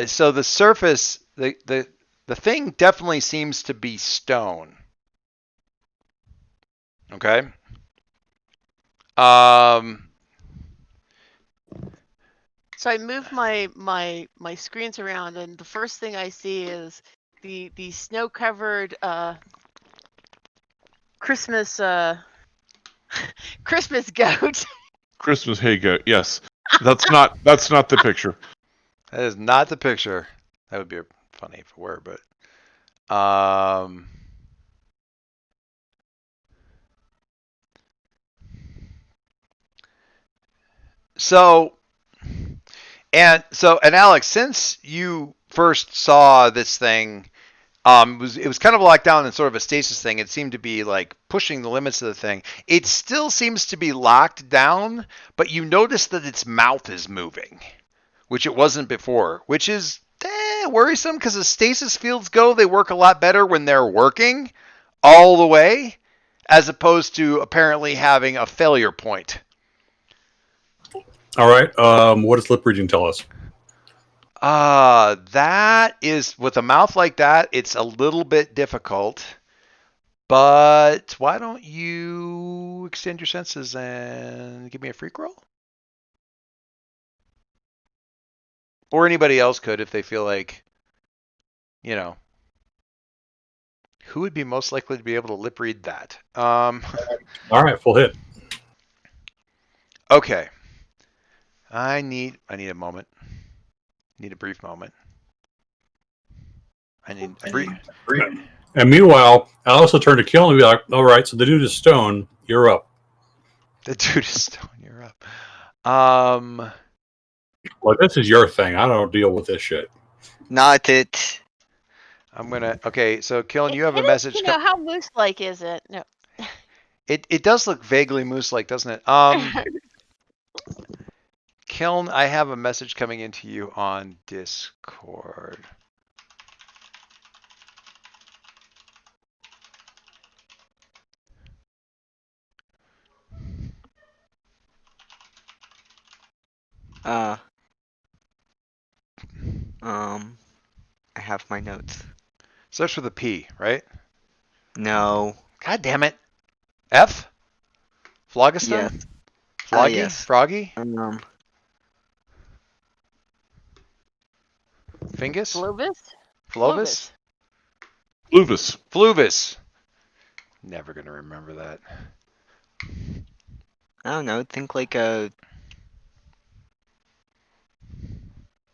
So the surface, the thing definitely seems to be stone. Okay. So I move my screens around, and the first thing I see is the snow covered Christmas Christmas goat. Christmas hay goat. Yes, that's not the picture. That is not the picture. That would be funny if it were, but so and Alex, since you first saw this thing, it was kind of locked down in sort of a stasis thing. It seemed to be like pushing the limits of the thing. It still seems to be locked down, but you notice that its mouth is moving, which it wasn't before, which is worrisome because as stasis fields go, they work a lot better when they're working all the way, as opposed to apparently having a failure point. All right. What does lip reading tell us? That is with a mouth like that, it's a little bit difficult. But why don't you extend your senses and give me a freak roll? Or anybody else could if they feel like, you know, who would be most likely to be able to lip read that? All right, full hit. Okay. I need a moment. Need a brief moment. I need a brief. And meanwhile, I also turn to Kill and be like, "All right, so the dude is stone. You're up." The dude is stone. You're up. Well, this is your thing. I don't deal with this shit. Not it. I'm gonna. Okay, so Killen, you have a It is, message. how moose-like is it? No. It does look vaguely moose-like, doesn't it? Kiln, I have a message coming into you on Discord. Uh, I have my notes. Starts with a P, right? No. God damn it. F? Phlogiston? Yes. Floggy? Yes. Froggy? Um, Fingus? Flovis? Flovis? Luvis. Fluvis. Never gonna remember that. I don't know. Think like a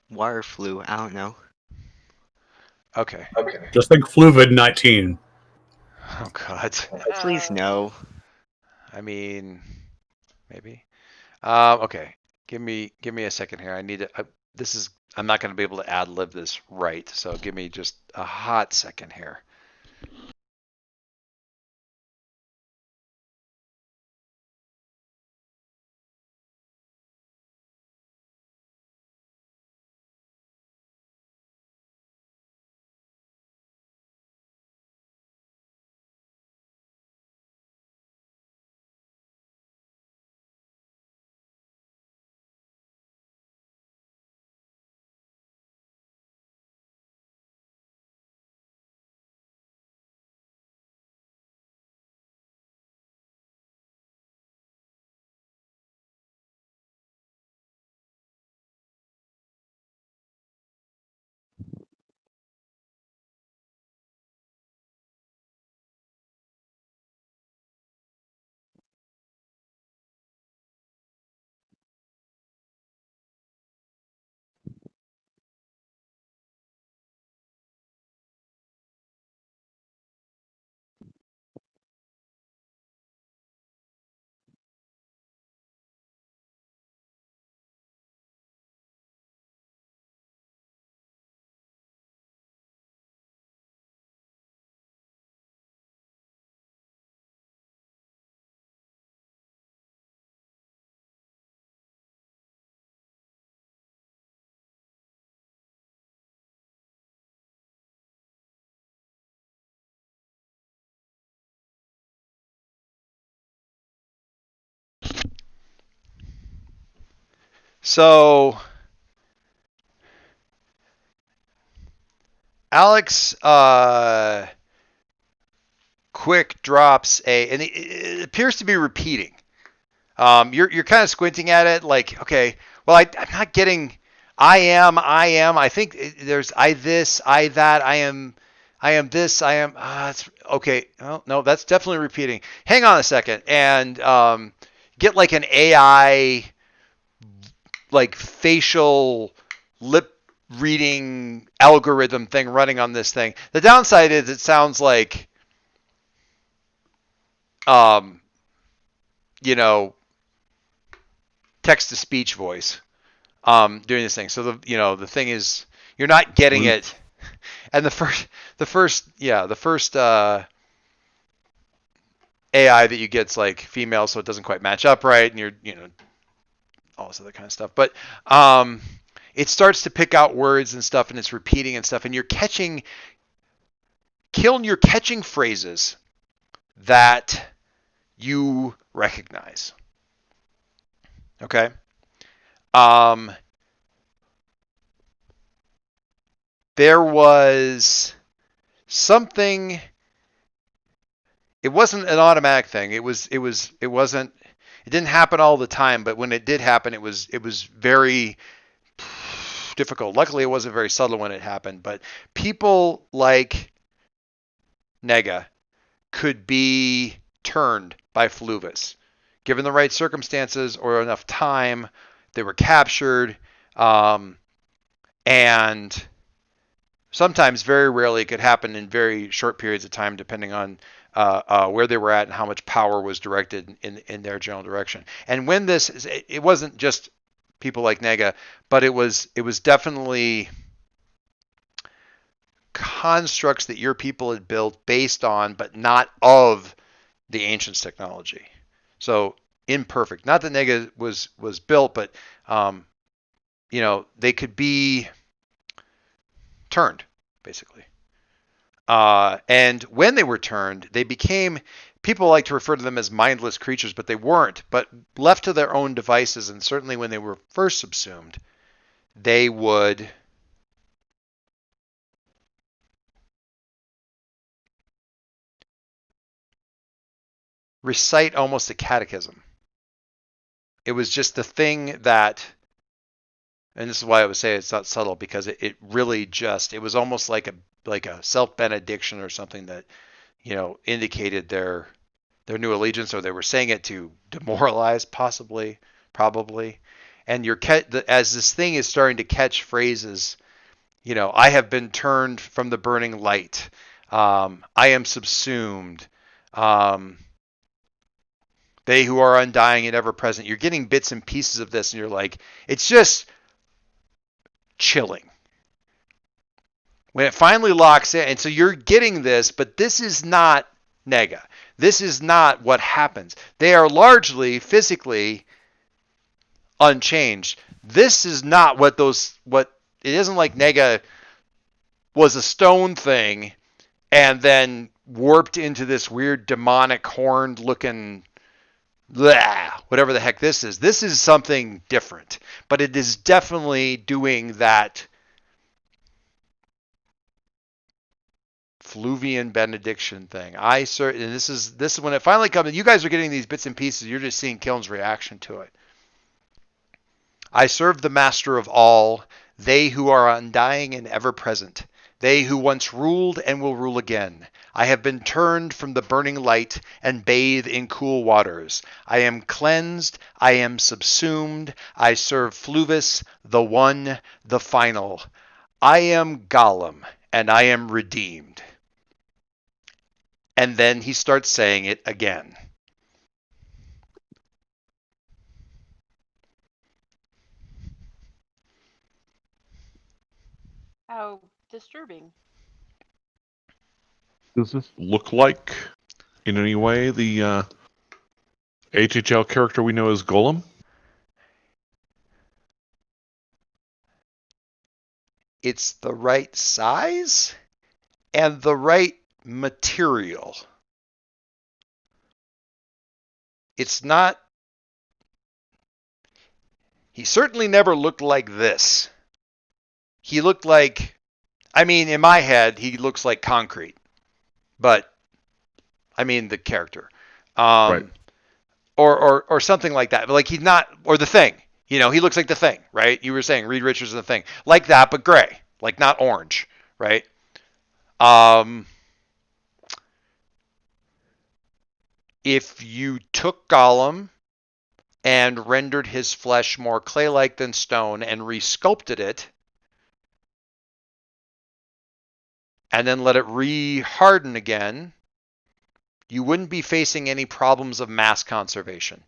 wire flu. I don't know. Okay. Just think Fluvid 19. Oh god. Please no. I mean, maybe. Okay. Give me a second here. I need to. This is. I'm not going to be able to ad lib this right. So give me just a hot second here. So Alex quick drops and it appears to be repeating. You're kind of squinting at it, like, okay, well, I'm not getting. I am. I think there's I this, I that. I am this. I am. That's okay. Oh, no, that's definitely repeating. Hang on a second, and get like an AI like facial lip reading algorithm thing running on this thing. The downside is it sounds like um, you know, text to speech voice doing this thing. So the thing is you're not getting it. And the first AI that you get's like female, so it doesn't quite match up right, and you're all this other kind of stuff. But it starts to pick out words and stuff, and it's repeating and stuff, and you're catching phrases that you recognize. Okay. Um, there was something. It wasn't an automatic thing. It wasn't. It didn't happen all the time, but when it did happen, it was very difficult. Luckily, it wasn't very subtle when it happened. But people like Nega could be turned by Fluvis, given the right circumstances or enough time. They were captured, and sometimes, very rarely, it could happen in very short periods of time, depending on where they were at and how much power was directed in their general direction. And when it wasn't just people like Nega, but it was definitely constructs that your people had built based on, but not of the ancients' technology. So imperfect. Not that Nega was built, but they could be turned basically. And when they were turned, they became, people like to refer to them as mindless creatures, but they weren't. But left to their own devices, and certainly when they were first subsumed, they would recite almost a catechism. It was just the thing that, and this is why I would say it's not subtle, because it really just, it was almost like a self benediction or something that indicated their new allegiance, or they were saying it to demoralize, possibly, probably. And as this thing is starting to catch phrases, I have been turned from the burning light. I am subsumed. They who are undying and ever present. You're getting bits and pieces of this, and you're like, it's just chilling. When it finally locks in, and so you're getting this, but this is not Nega. This is not what happens. They are largely physically unchanged. This is not what it isn't like Nega was a stone thing and then warped into this weird demonic horned looking whatever the heck this is. This is something different, but it is definitely doing that Fluvian benediction thing. And this is when it finally comes. You guys are getting these bits and pieces. You're just seeing Kiln's reaction to it. I serve the master of all, they who are undying and ever present, they who once ruled and will rule again. I have been turned from the burning light and bathe in cool waters. I am cleansed, I am subsumed, I serve Fluvis, the one, the final. I am Gollum, and I am redeemed. And then he starts saying it again. How disturbing. Does this look like, in any way, the HHL character we know as Golem? It's the right size and the right material. It's not. He certainly never looked like this. He looked like, I mean, in my head, he looks like concrete. But, I mean, the character. Right. Or something like that. Like he's not, or the Thing. You know, he looks like the Thing, right? You were saying Reed Richards is the Thing. Like that, but gray. Like not orange, right? If you took Gollum and rendered his flesh more clay-like than stone and resculpted it, and then let it re-harden again, you wouldn't be facing any problems of mass conservation.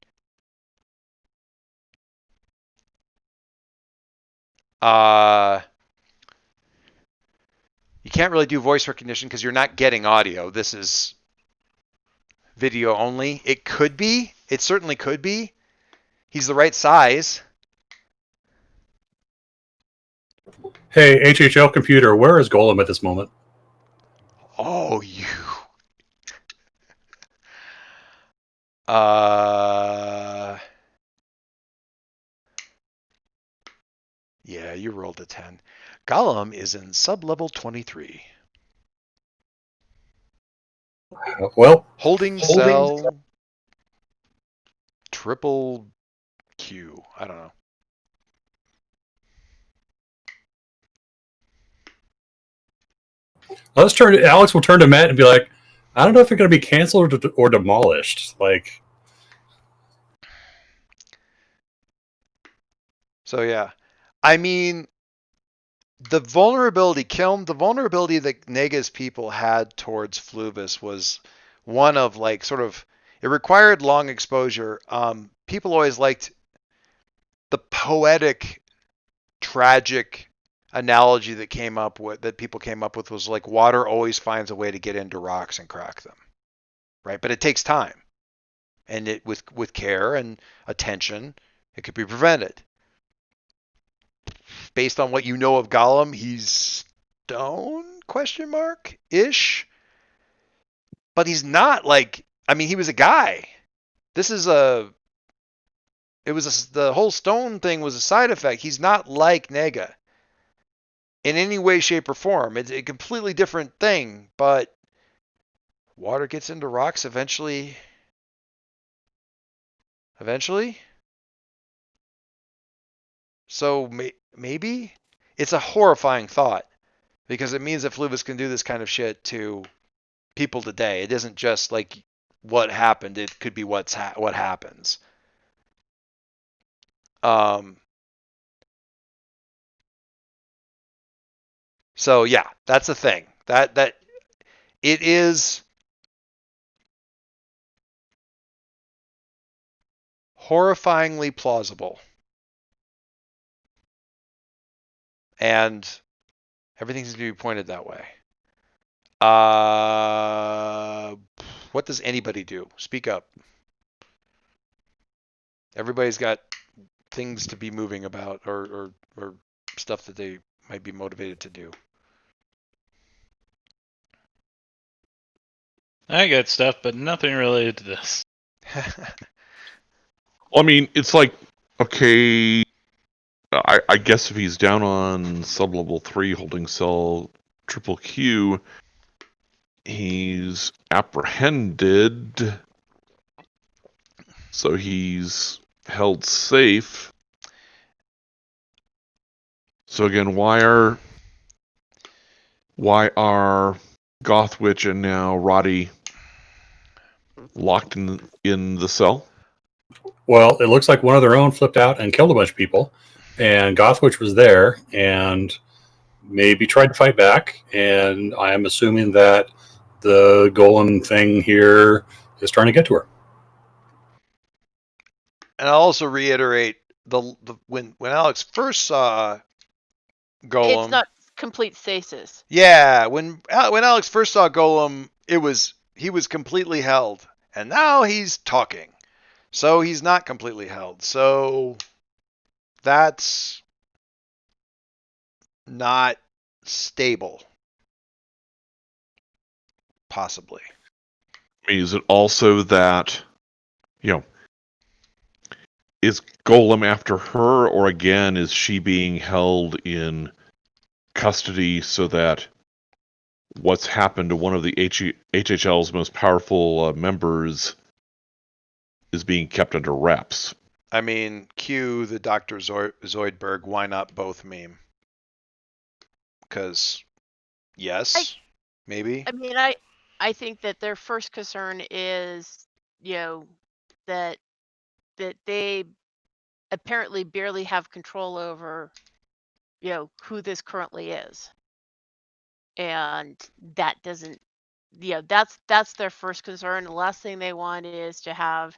You can't really do voice recognition because you're not getting audio. This is video only. It could be. It certainly could be. He's the right size. Hey, HHL computer, where is Golem at this moment? Oh, you. Yeah, you rolled a 10. Gollum is in sub-level 23. Well, Holding cell triple Q. I don't know. Alex will turn to Matt and be like, I don't know if they're going to be canceled or demolished. Like, So yeah, I mean, the vulnerability that Nega's people had towards Flubus was one of like sort of, it required long exposure. People always liked the poetic, tragic analogy that people came up with was like water always finds a way to get into rocks and crack them, right? But it takes time, and it with care and attention, it could be prevented. Based on what you know of Gollum, he's stone question mark ish, but he's not like, I mean, he was a guy. This is a the whole stone thing was a side effect. He's not like Nega in any way, shape, or form. It's a completely different thing, but water gets into rocks eventually. Eventually? So maybe? It's a horrifying thought because it means that Flubus can do this kind of shit to people today. It isn't just like what happened, it could be what happens. So yeah, that's the thing. That it is horrifyingly plausible. And everything seems to be pointed that way. What does anybody do? Speak up. Everybody's got things to be moving about or stuff that they might be motivated to do. I got stuff, but nothing related to this. Well, I mean, it's like, okay, I guess if he's down on sub-level 3 holding cell triple Q, he's apprehended, so he's held safe. So again, why are Gothwitch and now Roddy locked in the cell? well, it looks like one of their own flipped out and killed a bunch of people, and Gothwitch was there and maybe tried to fight back. And I am assuming that the Golem thing here is trying to get to her. And I'll also reiterate the when Alex first saw Golem. It's not complete stasis. Yeah, when Alex first saw Golem, he was completely held, and now he's talking, so he's not completely held. So that's not stable, possibly. I mean, is it also that, you know, is Golem after her, or again, is she being held in custody so that what's happened to one of the HHL's most powerful members is being kept under wraps? I mean, cue the Dr. Zoidberg, why not both meme? Because, yes, maybe. I mean, I think that their first concern is, that they apparently barely have control over, who this currently is, and that doesn't, that's their first concern. The last thing they want is to have,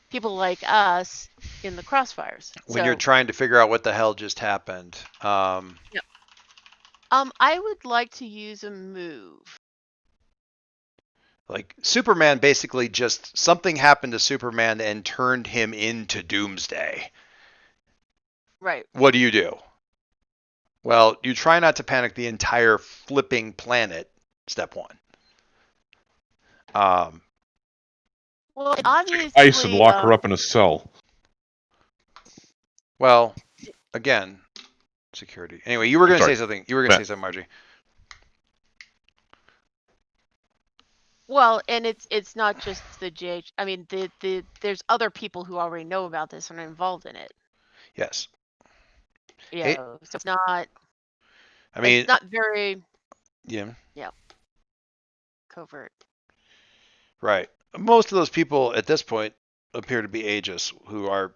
people like us in the crossfires. When you're So, trying to figure out what the hell just happened. I would like to use a move. Like, Superman basically just, something happened to Superman and turned him into Doomsday. Right. What do? Well, you try not to panic the entire flipping planet, step one. Well, obviously, Ice and lock her up in a cell. Well, again, security. Anyway, you were going to Sorry. say something. You were going to say something, Margie. Well, and it's not just the JH. I mean, there's other people who already know about this and are involved in it. Yes. So it's not. I mean, it's not very yeah. covert. Right. Most of those people at this point appear to be ages who are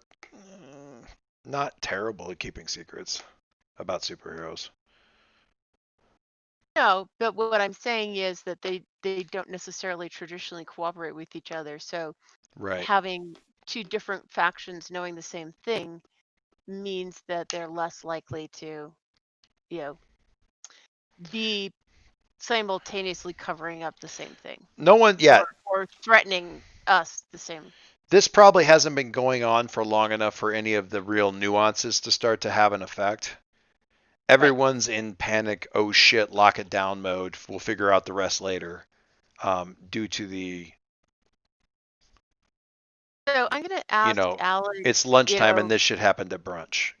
not terrible at keeping secrets about superheroes. No, but what I'm saying is that they don't necessarily traditionally cooperate with each other. So Right. having two different factions knowing the same thing means that they're less likely to, be simultaneously covering up the same thing. No one yet. Or threatening us the same. This probably hasn't been going on for long enough for any of the real nuances to start to have an effect. Everyone's in panic, oh shit, lock it down mode. We'll figure out the rest later. Due to the, So I'm gonna ask Alex. it's lunchtime and this shit happened at brunch.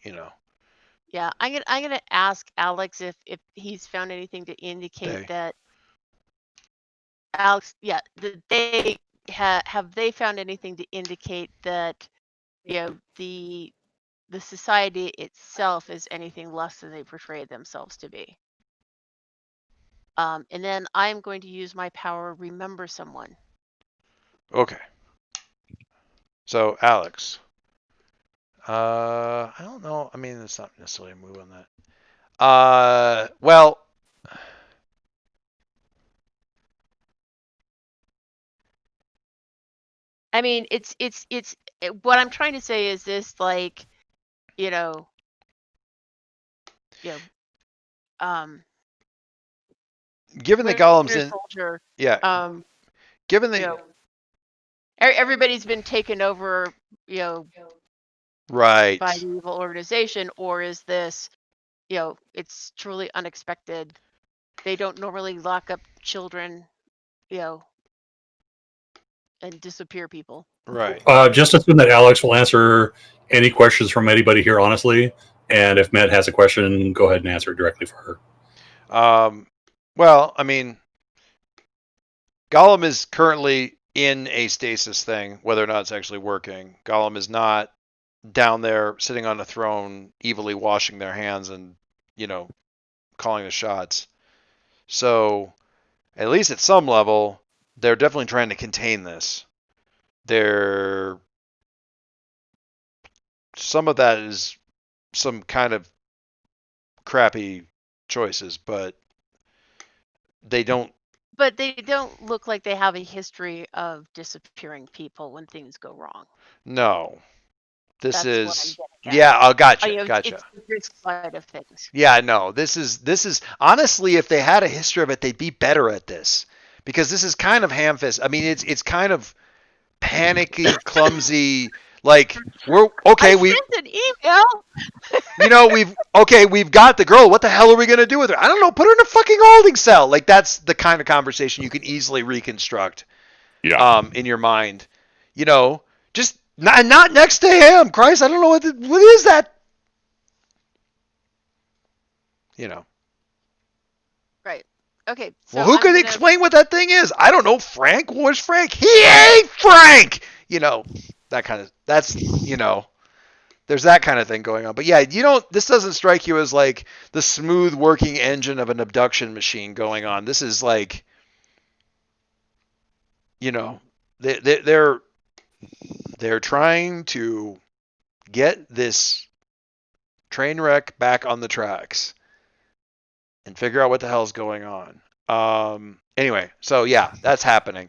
Yeah, I'm gonna ask Alex if he's found anything to indicate that. Alex, yeah, they have they found anything to indicate that, the society itself is anything less than they portray themselves to be. And then I'm going to use my power, remember someone. Okay. So Alex, I don't know. I mean, it's not necessarily a move on that. Well, I mean, it's what I'm trying to say is this, like, given the Golem's in, soldier, given the, everybody's been taken over, right, by the evil organization, or is this, it's truly unexpected? They don't normally lock up children, and disappear people. Right. Just assume that Alex will answer any questions from anybody here, honestly. And if Matt has a question, go ahead and answer it directly for her. Well, I mean, Golem is currently in a stasis thing, whether or not it's actually working. Golem is not down there sitting on a throne, evilly washing their hands and, calling the shots. So, at least at some level, they're definitely trying to contain this. Some of that is some kind of crappy choices, but they don't. But they don't look like they have a history of disappearing people when things go wrong. No. This That's is, what I'm yeah, getting at. gotcha. It's the risk side of things. Yeah, no, this is honestly, if they had a history of it, they'd be better at this, because this is kind of ham-fist. I mean, it's kind of panicky, clumsy. Like, we're okay. I sent an email. We've got the girl. What the hell are we gonna do with her? I don't know. Put her in a fucking holding cell. Like, that's the kind of conversation you can easily reconstruct. Yeah. In your mind, just Not next to him. Christ, I don't know what is that. You know. Right. Okay. Well, So who I'm could gonna. explain what that thing is? I don't know. Frank? Where's Frank? He ain't Frank. You know, that kind of. That's there's that kind of thing going on. But yeah, you don't. This doesn't strike you as like the smooth working engine of an abduction machine going on. This is like, you know, they're they're trying to get this train wreck back on the tracks and figure out what the hell's going on. Anyway, so yeah, that's happening.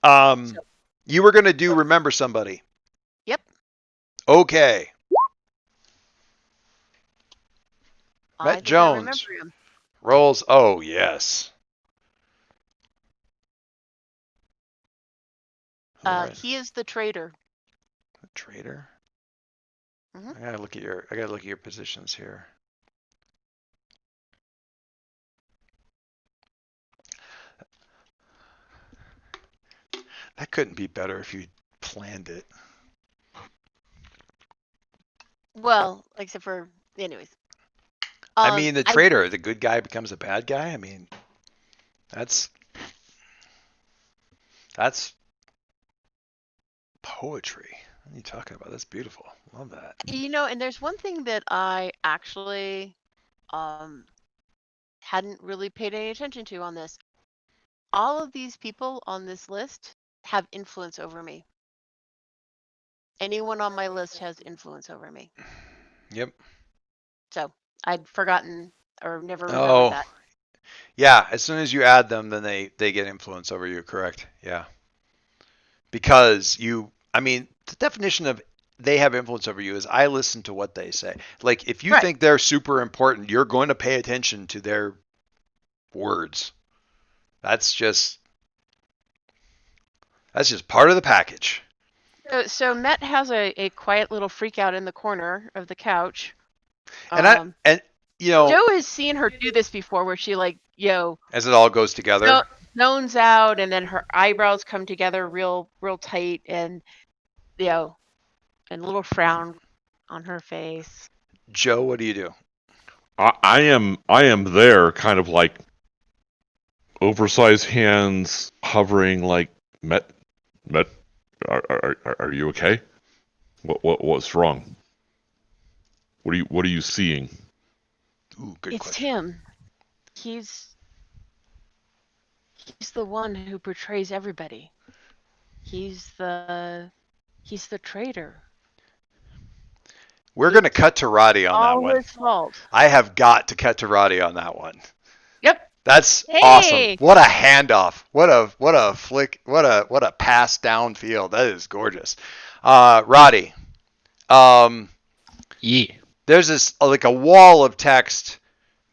Um, So, you were gonna do remember somebody. yep. Okay, I Met think I remember Jones him. rolls. Oh yes. Who are He is the traitor. the traitor? Mhm. I gotta look at your positions here. That couldn't be better if you planned it. Well, except for, anyways. I mean, the traitor, the good guy becomes a bad guy. I mean, that's that's poetry. What are you talking about? That's beautiful. Love that. And there's one thing that I actually hadn't really paid any attention to on this. All of these people on this list have influence over me. Anyone on my list has influence over me. Yep. So I'd forgotten or never remembered Oh, that. yeah. As soon as you add them, then they get influence over you. Correct. Yeah. Because I mean, the definition of they have influence over you is I listen to what they say. Like if you Right. think they're super important, you're going to pay attention to their words. That's just part of the package. So Met has a quiet little freak out in the corner of the couch. And Joe has seen her do this before where she as it all goes together, zones out and then her eyebrows come together real tight and and a little frown on her face. Joe, what do you do? I am there, kind of like oversized hands hovering, like Met, are you okay? What's wrong? What are you seeing? Ooh, good It's question. him. He's the one who betrays everybody. He's the traitor. We're going to cut to Roddy on that All one. his fault. I have got to cut to Roddy on that one. Yep. That's awesome. Hey. What a handoff. What a flick. What a pass downfield. That is gorgeous. Roddy, Yeah. there's this like a wall of text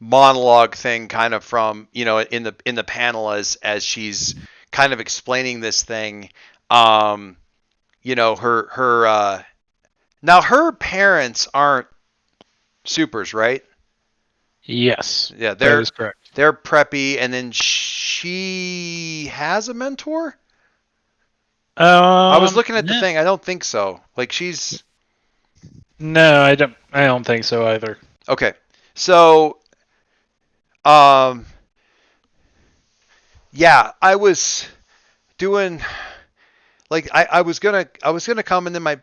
monologue thing kind of from, in the panel as she's kind of explaining this thing. Her now her parents aren't supers, right? Yes. Yeah, That is correct. they're preppy, and then she has a mentor. I was looking at the No, thing. I don't think so. Like she's no, I don't. I don't think so either. okay. So, um, yeah, I was doing like I was gonna come, and then I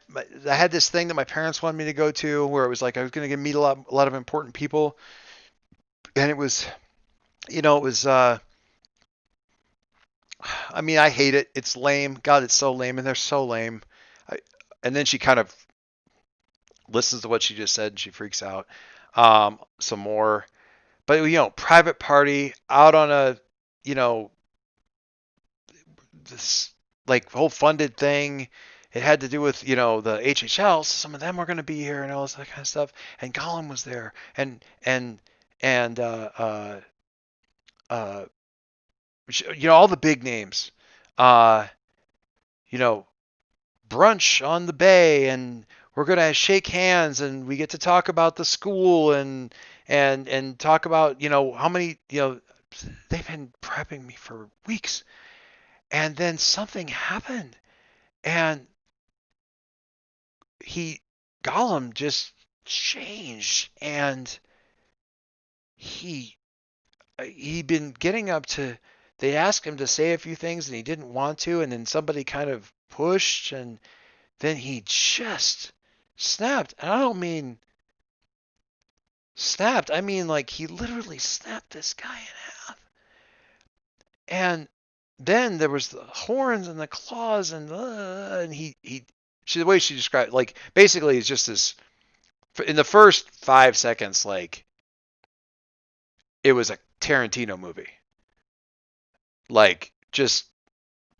had this thing that my parents wanted me to go to where it was like I was gonna meet a lot of important people, and it was it was I mean, I hate it. It's lame. God, it's so lame, and they're so lame. I, and then she kind of listens to what she just said, and she freaks out some more. But private party out on a you know this like whole funded thing. It had to do with the HHL. So some of them were going to be here and all this that kind of stuff. And Gollum was there, and uh, all the big names. Uh, you know, brunch on the bay, and we're gonna shake hands, and we get to talk about the school and talk about how many they've been prepping me for weeks. And then something happened, and he Gollum just changed, and he he'd been getting up to. They asked him to say a few things, and he didn't want to, and then somebody kind of pushed, and then he just snapped. And I don't mean snapped. I mean like he literally snapped this guy in half. And then there was the horns and the claws and the way she described like basically it's just this in the first 5 seconds like it was a Tarantino movie, like just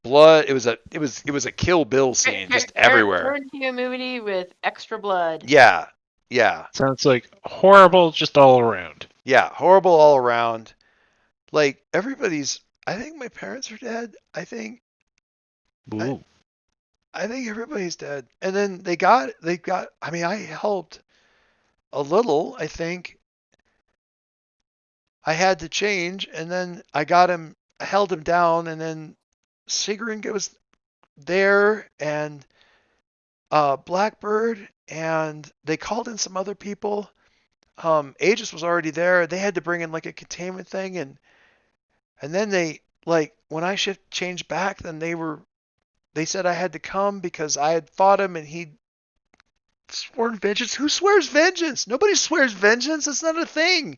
blood. It was a Kill Bill scene just everywhere. Tarantino movie with extra blood. Yeah, yeah, Sounds like horrible just all around. yeah. Horrible all around. Like everybody's. I think my parents are dead. Ooh. I think everybody's dead. And then they got. I mean, I helped a little. I think I had to change, and then I got him. I held him down, and then Sigrun was there, and Blackbird, and they called in some other people. Aegis was already there. They had to bring in like a containment thing, and then they like when I changed back, then they said I had to come because I had fought him and he'd sworn vengeance. Who swears vengeance? Nobody swears vengeance. It's not a thing.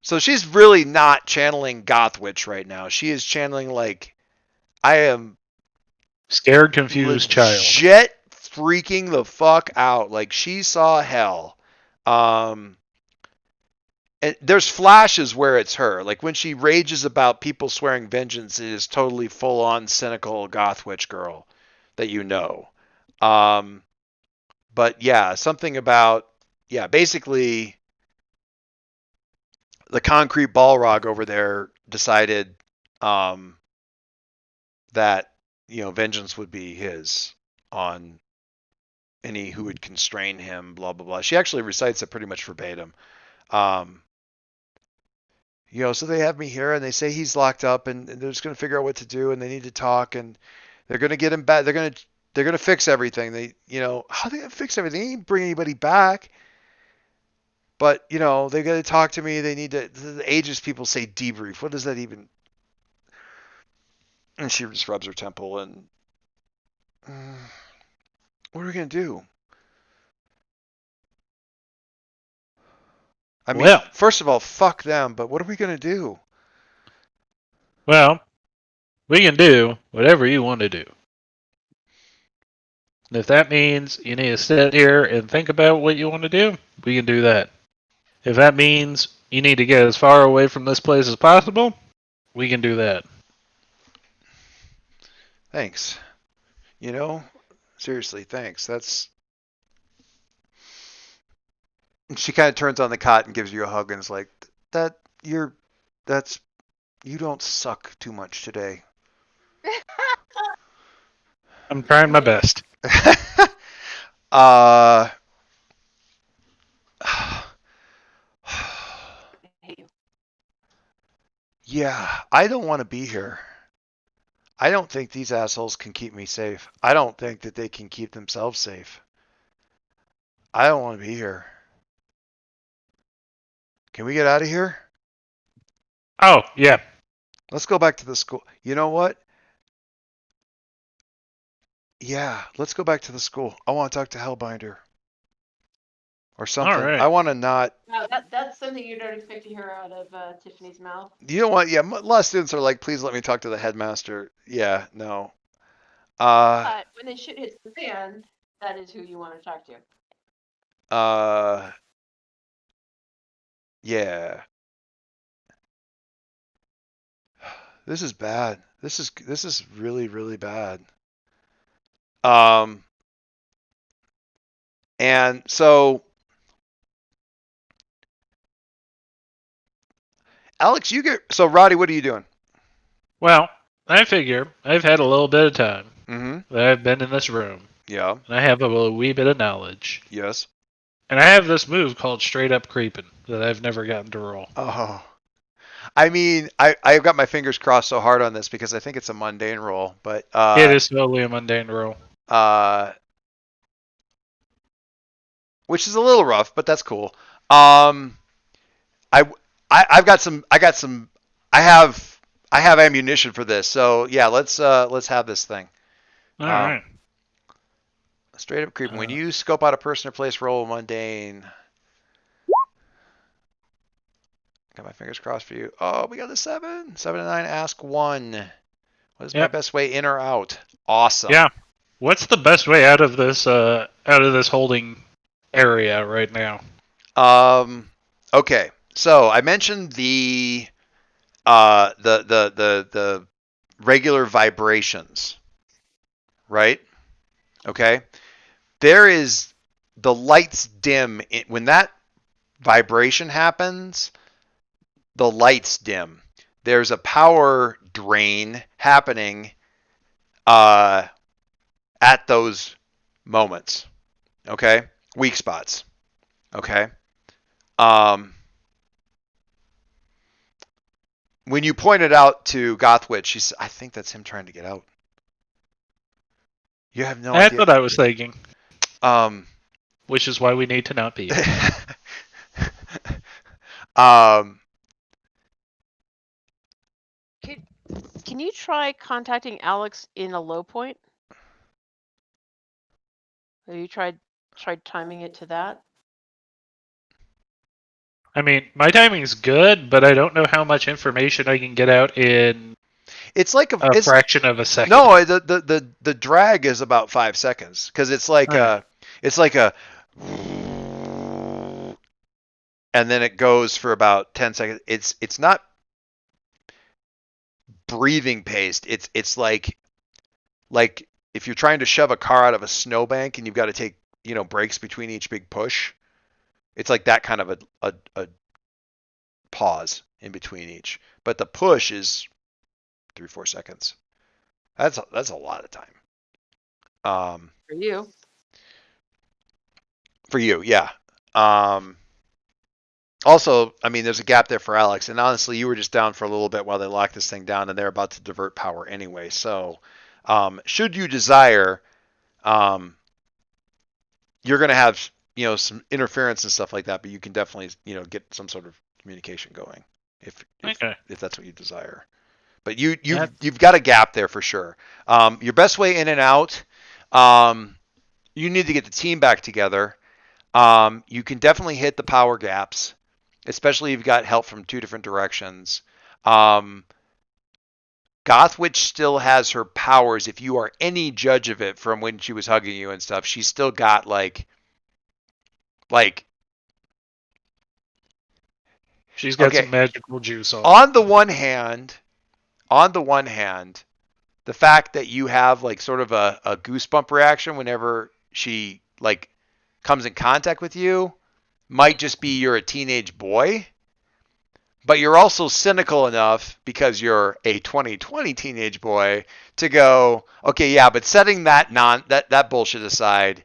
So she's really not channeling Goth Witch right now. She is channeling like I am Scared, confused child. legit freaking the fuck out. Like she saw hell. And there's flashes where it's her. Like when she rages about people swearing vengeance, it is totally full on cynical goth witch girl that you know. But yeah, something about basically the concrete Balrog over there decided that vengeance would be his on any who would constrain him. Blah blah blah. She actually recites it pretty much verbatim. Um, so they have me here and they say he's locked up and they're just going to figure out what to do and they need to talk and they're going to get him back. They're going to fix everything. How are they going to fix everything? They ain't bring anybody back. But, they got to talk to me. They need to, the Aegis people say debrief. What does that even? And she just rubs her temple and what are we going to do? I mean, Well. first of all, fuck them, but what are we going to do? Well, we can do whatever you want to do. And if that means you need to sit here and think about what you want to do, we can do that. If that means you need to get as far away from this place as possible, we can do that. Thanks. Seriously, thanks. She kind of turns on the cot and gives you a hug and is like, you don't suck too much today. I'm trying my best. Yeah, I don't want to be here. I don't think these assholes can keep me safe. I don't think that they can keep themselves safe. I don't want to be here. Can we get out of here? Oh, yeah. Let's go back to the school. You know what? Yeah, let's go back to the school. I want to talk to Hellbinder. Or something. All right. I want to not. No, that's something you don't expect to hear out of Tiffany's mouth. You know what? Yeah, a lot of students are like, please let me talk to the headmaster. Yeah, no. When the shit hits the fan, that is who you want to talk to. Yeah. This is bad. This is really, really bad. And so Alex, so Roddy, what are you doing? Well, I figure I've had a little bit of time Mm-hmm. that I've been in this room, Yeah. and I have a wee bit of knowledge. Yes. And I have this move called straight up creeping that I've never gotten to roll. Oh. I mean, I've got my fingers crossed so hard on this because I think it's a mundane roll, but It is totally a mundane roll. uh, which is a little rough, but that's cool. Um, I, I've got some. I have ammunition for this. So yeah, let's have this thing. All Um, right. Straight up creeping. When you scope out a person or place, roll mundane. Got my fingers crossed for you. Oh, we got the 7. 7 and 9. Ask 1. What is my Yep. best way in or out? Awesome. Yeah. What's the best way out of this holding area right now? Okay. So I mentioned the regular vibrations, right? Okay. There is the lights dim when that vibration happens. The lights dim. There's a power drain happening uh, at those moments. Okay, weak spots. Okay. Um, when you pointed out to Gothwitch, she's. I think that's him trying to get out. You have no That's idea. what I was thinking. Um, Which is why we need to not be. um, Can you try contacting Alex in a low point? Have you tried timing it to that? I mean, my timing's good, but I don't know how much information I can get out in it's like a it's fraction of a second. no the drag is about 5 seconds because it's like Okay. a and then it goes for about 10 seconds. It's not breathing paced. It's like if you're trying to shove a car out of a snowbank and you've got to take breaks between each big push. It's like that kind of a pause in between each. But the push is 3-4 seconds. That's a lot of time. For you. For you, yeah. Also, I mean, there's a gap there for Alex, and honestly, you were just down for a little bit while they locked this thing down, and they're about to divert power anyway. So, should you desire, you're going to have some interference and stuff like that, but you can definitely get some sort of communication going if Okay. if that's what you desire. But you've That- you've got a gap there for sure. Your best way in and out, you need to get the team back together. You can definitely hit the power gaps, especially if you've got help from 2 different directions. Gothwitch still has her powers. If you are any judge of it from when she was hugging you and stuff, she's still got like She's got okay. some magical juice on. On the one hand, the fact that you have like sort of a goosebump reaction whenever she like comes in contact with you might just be you're a teenage boy, but you're also cynical enough because you're a 2020 teenage boy to go, okay, yeah, but setting that bullshit aside,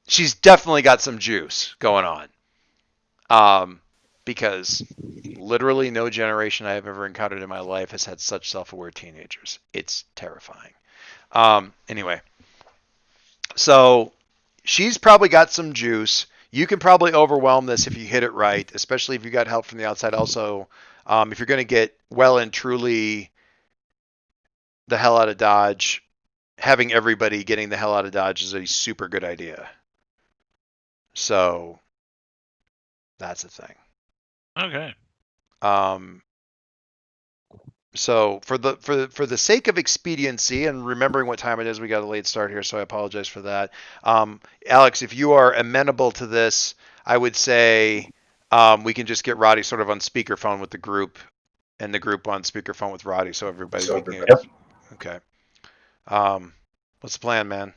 she's definitely got some juice going on. Because literally no generation I have ever encountered in my life has had such self-aware teenagers. It's terrifying. Anyway, so she's probably got some juice. You can probably overwhelm this if you hit it right, especially if you got help from the outside. Also, if you're going to get well and truly the hell out of Dodge, having everybody getting the hell out of Dodge is a super good idea. So that's the thing. Okay. So for the sake of expediency and remembering what time it is, we got a late start here, so I apologize for that. Alex, if you are amenable to this, I would say we can just get Roddy sort of on speakerphone with the group, and the group on speakerphone with Roddy, so everybody can. Yep. Okay. What's the plan, man?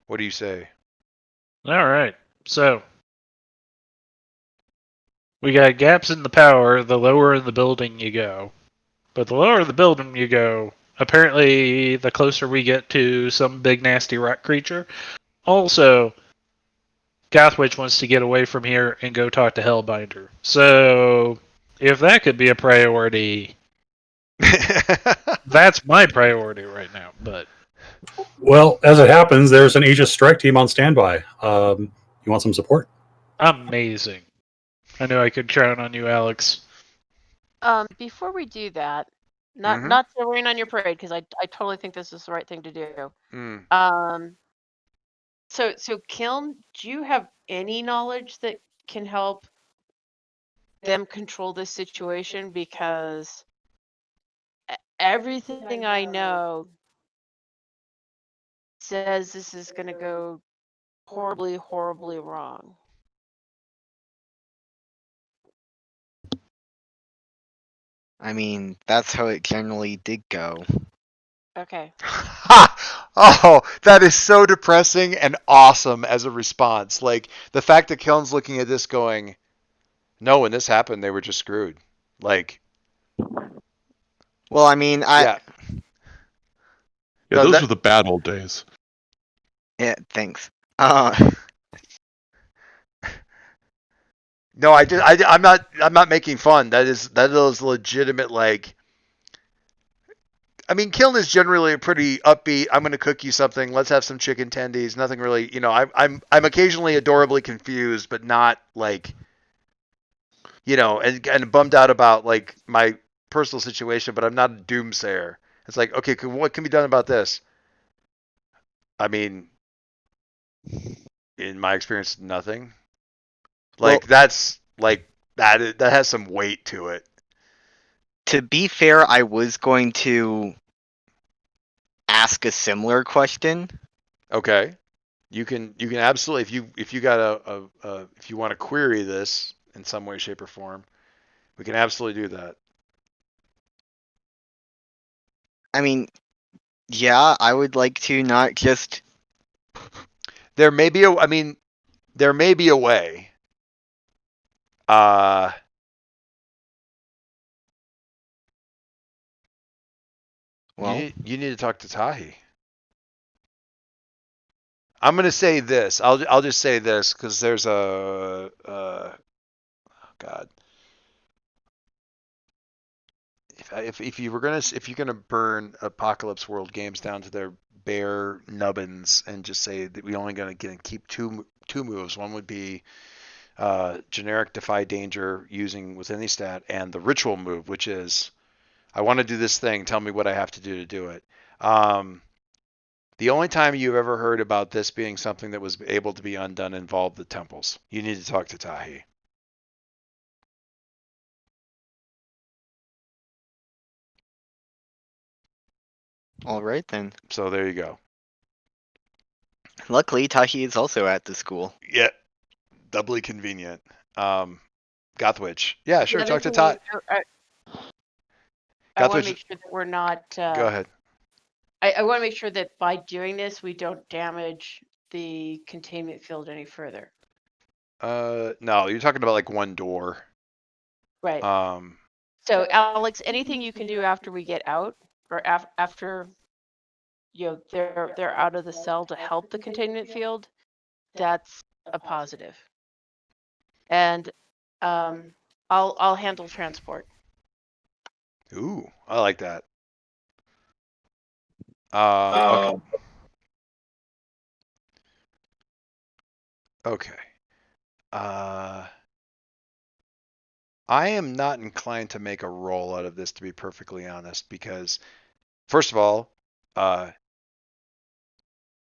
What do you say? All right. So we got gaps in the power the lower in the building you go. But the lower the building you go, apparently the closer we get to some big nasty rock creature. Also, Gothwitch wants to get away from here and go talk to Hellbinder. So If that could be a priority, that's my priority right now. But Well, as it happens, there's an Aegis strike team on standby. You want some support? amazing. I knew I could count on you, Alex. Before we do that, not Mhm. not to rain on your parade, because I totally think this is the right thing to do. Mm. So Kiln, do you have any knowledge that can help them control this situation? Because everything I know says this is going to go horribly, horribly wrong. I mean, that's how it generally did go. Okay. Ha! Oh, that is so depressing and awesome as a response. Like the fact that Kellen's looking at this going, no, when this happened, they were just screwed. Like, Well, I mean, yeah. Yeah, No, those that were the bad old days. yeah, thanks. no, I'm not making fun. That is legitimate. Like, I mean, Kiln is generally a pretty upbeat. I'm going to cook you something. Let's have some chicken tendies. Nothing really, I'm occasionally adorably confused, but not like, and bummed out about like my personal situation. But I'm not a doomsayer. It's like, okay, what can be done about this? I mean, in my experience, nothing. Well, Like that's like that has some weight to it. to be fair, I was going to ask a similar question. Okay. You can absolutely if you got if you want to query this in some way, shape, or form, we can absolutely do that. I mean, yeah, I would like to not just. There may be I mean, there may be a way. Uh, Well, you need to talk to Tahi. I'm gonna say this. I'll just say this because there's oh God. If you were gonna if you're gonna burn Apocalypse World games down to their bare nubbins and just say that we only gonna keep two moves. One would be generic defy danger using with any stat, and the ritual move, which is I want to do this thing. Tell me what I have to do to do it. Um, the only time you've ever heard about this being something that was able to be undone involved the temples. You need to talk to Tahi. all right then. So there you go. Luckily, Tahi is also at the school. Yeah, doubly convenient. Gothwitch. Yeah, The sure. other Talk to thing Todd. I want to Gothwitch. make sure that we're not. Go ahead. I want to make sure that by doing this, we don't damage the containment field any further. No, you're talking about like one door. Right. Um, So, Alex, anything you can do after we get out, or after they're out of the cell to help the containment field, that's a positive. And I'll handle transport. ooh, I like that. Uh, Okay. Okay. Uh, I am not inclined to make a roll out of this, to be perfectly honest, because first of all, uh,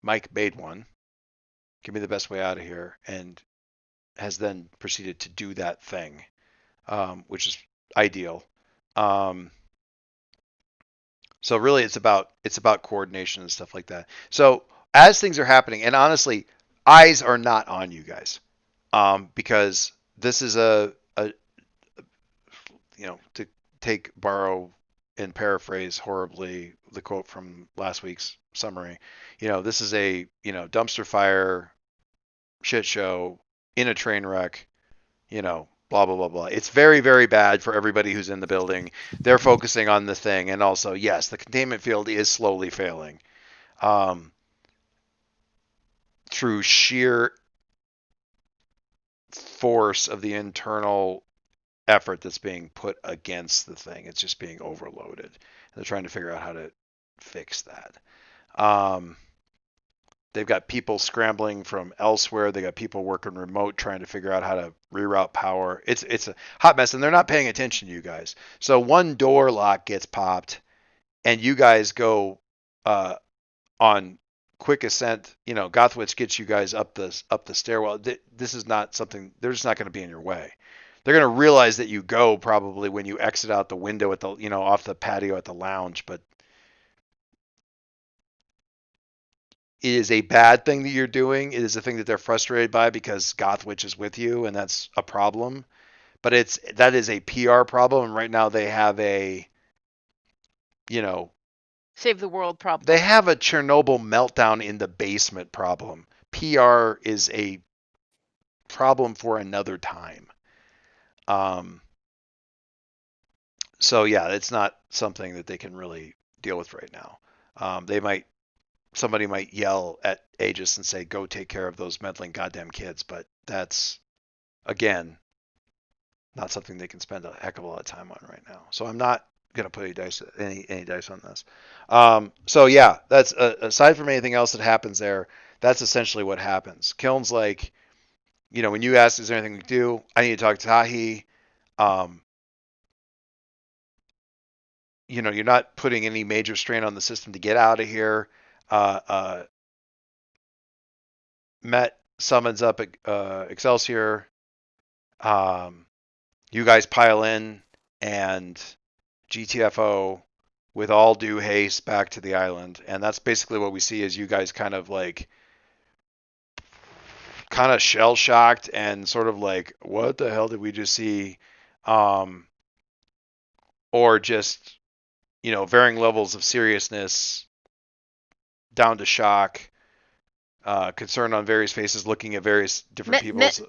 Mike made one. Give me the best way out of here, and has then proceeded to do that thing, which is ideal. Um, so really, it's about coordination and stuff like that. So as things are happening, and honestly, eyes are not on you guys, because this is a to borrow and paraphrase horribly the quote from last week's summary. This is a dumpster fire shit show in a train wreck. Blah blah blah blah. It's very very bad for everybody who's in the building. They're focusing on the thing, and also yes, the containment field is slowly failing. Um, through sheer force of the internal effort that's being put against the thing. It's just being overloaded. And they're trying to figure out how to fix that. They've got people scrambling from elsewhere. They got people working remote trying to figure out how to reroute power. It's a hot mess, and they're not paying attention to you guys. So one door lock gets popped, and you guys go on quick ascent. Gothwich gets you guys up the stairwell. This is not something. They're just not going to be in your way. They're going to realize that you go probably when you exit out the window at the off the patio at the lounge, but it is a bad thing that you're doing. It is a thing that they're frustrated by because Gothwich is with you, and that's a problem. But that is a PR problem, and right now they have a, Save the world problem. they have a Chernobyl meltdown in the basement problem. PR is a problem for another time. So yeah, it's not something that they can really deal with right now. Somebody might yell at Aegis and say, "Go take care of those meddling goddamn kids," but that's, again, not something they can spend a heck of a lot of time on right now. So I'm not gonna put any dice on this. So yeah, that's aside from anything else that happens there, that's essentially what happens. Kiln's like, when you ask, "Is there anything we can do?" I need to talk to Tahi. You're not putting any major strain on the system to get out of here. Met summons up Excelsior. You guys pile in, and GTFO with all due haste back to the island. And that's basically what we see is you guys kind of shell shocked and sort of like, what the hell did we just see? Or just, varying levels of seriousness down to shock, concern on various faces, looking at various different people's.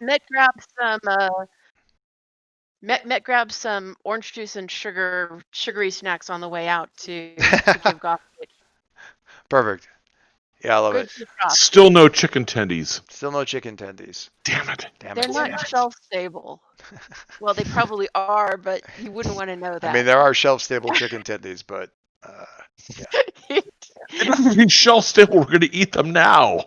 Met grabbed some orange juice and sugary snacks on the way out to give Gothwich. Perfect. Yeah, I love Good it. job. Still no chicken tendies. Still no chicken tendies. Damn it. They're not shelf stable. Well, they probably are, but you wouldn't want to know that. I mean, there are shelf stable chicken tendies, but They don't be shelf stable. We're gonna eat them now.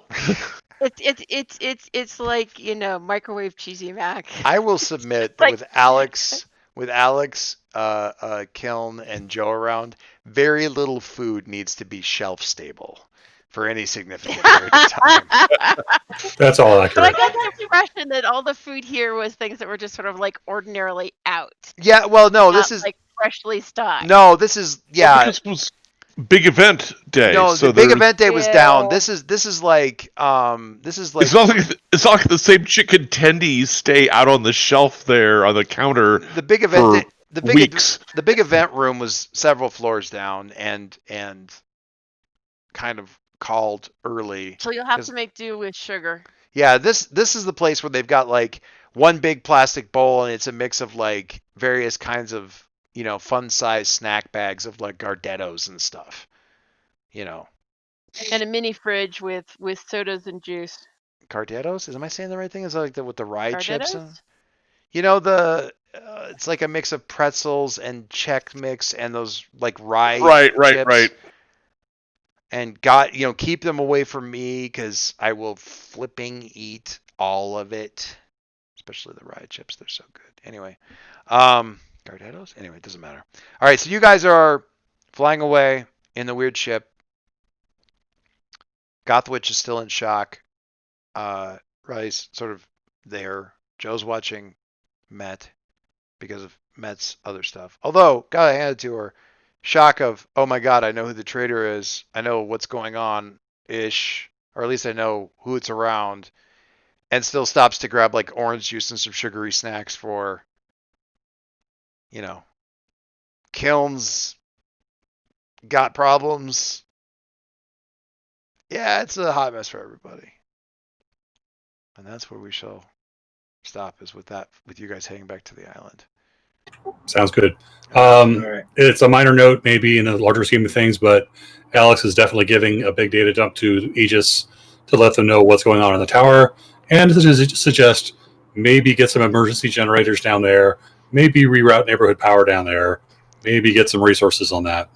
It's like, microwave cheesy mac. I will submit that with Alex, Kiln, and Joe around, very little food needs to be shelf stable for any significant period of time. That's all But I accurate. got the impression that all the food here was things that were just sort of like ordinarily out. Yeah, well, no, this is like freshly stocked. no, this is yeah. This was big event day. No, so the big there's- event day was Yeah. down. This is like It's not like the same chicken tendies stay out on the shelf there on the counter. the big event. for The big weeks. the big event room was several floors down and kind of called early. So you'll have 'Cause- to make do with sugar. Yeah, this is the place where they've got like one big plastic bowl and it's a mix of like various kinds of, fun sized snack bags of like Gardettos and stuff. And a mini fridge with sodas and juice. Gardettos? Am I saying the right thing? Is that like with the rye chips? Gardettos? It's like a mix of pretzels and Czech mix and those like rye chips. Right. And keep them away from me because I will flipping eat all of it, especially the rye chips. They're so good. Anyway, Gardettos. Anyway, it doesn't matter. All right, so you guys are flying away in the weird ship. Gothwich is still in shock. Riley's sort of there. Joe's watching Met because of Met's other stuff. Although, gotta hand it to her, shock of, oh my god, I know who the traitor is. I know what's going on, ish. Or at least I know who it's around. And still stops to grab like orange juice and some sugary snacks for, Kiln's got problems. Yeah, it's a hot mess for everybody. And that's where we shall stop, is with you guys heading back to the island. Sounds good. Alright. It's a minor note, maybe in a larger scheme of things, but Alex is definitely giving a big data dump to Aegis to let them know what's going on in the tower, and to suggest maybe get some emergency generators down there, maybe reroute neighborhood power down there, maybe get some resources on that.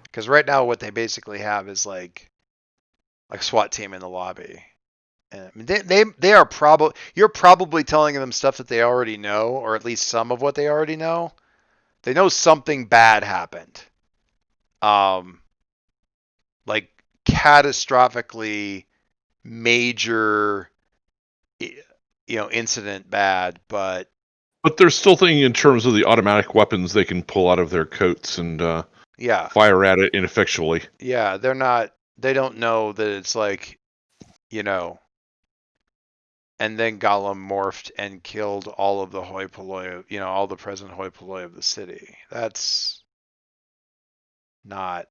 Because right now, what they basically have is like a SWAT team in the lobby. And I mean, they are probably you're probably telling them stuff that they already know, or at least some of what they already know. They know something bad happened, like catastrophically major, incident bad, but But they're still thinking in terms of the automatic weapons they can pull out of their coats and yeah, fire at it ineffectually. yeah, they're not. They don't know that it's like, you know, and then Gollum morphed and killed all of the hoi polloi, all the present hoi polloi of the city. That's not.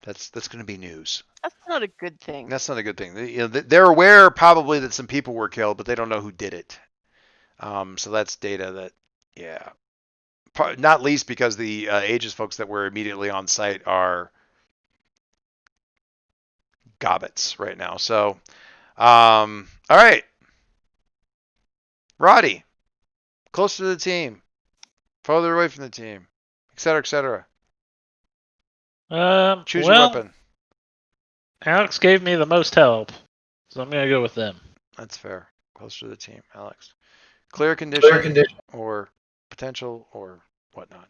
That's going to be news. That's not a good thing. That's not a good thing. They're aware probably that some people were killed, but they don't know who did it. So that's data that, yeah, not least because the Aegis folks that were immediately on site are gobbets right now. So, all right, Roddy, closer to the team, farther away from the team, etc., etc. Choose your Well, weapon. Alex gave me the most help, so I'm gonna go with them. That's fair. Closer to the team, Alex. Clear condition or potential or whatnot.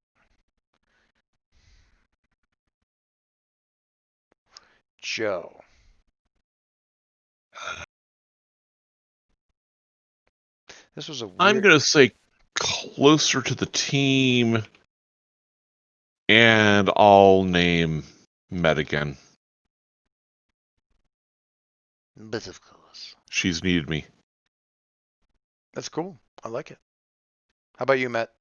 Joe. This was a weird. I'm going to say closer to the team, and I'll name Met again. But of course. She's needed me. That's cool. I like it. How about you, Matt?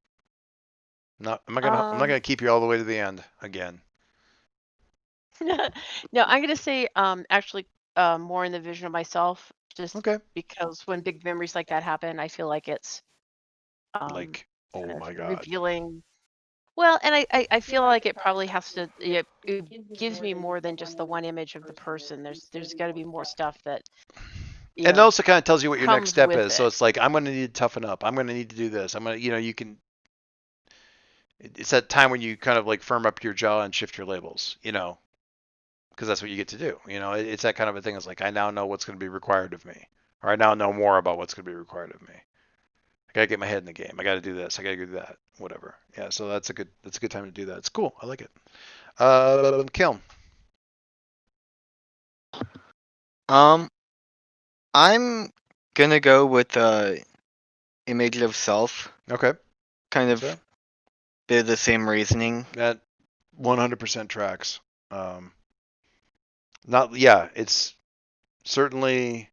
I'm not gonna keep you all the way to the end again. No, I'm gonna say actually more in the vision of myself, just Okay. because when big memories like that happen, I feel like it's Like, oh kind of my god. revealing. Well, and I feel like it probably has to it gives me more than just the one image of the person. There's got to be more stuff that And it also kind of tells you what your next comes step with is. So it. it's like, I'm going to need to toughen up. I'm going to need to do this. I'm going to, you can, it's that time when you kind of like firm up your jaw and shift your labels, because that's what you get to do. It's that kind of a thing. It's like, I now know what's going to be required of me, or I now know more about what's going to be required of me. I got to get my head in the game. I got to do this. I got to do that. Whatever. Yeah. So that's a good time to do that. It's cool. I like it. Kiln. I'm gonna go with image of self. Okay. Kind of So bit of the same reasoning. that 100% tracks. Not yeah, it's certainly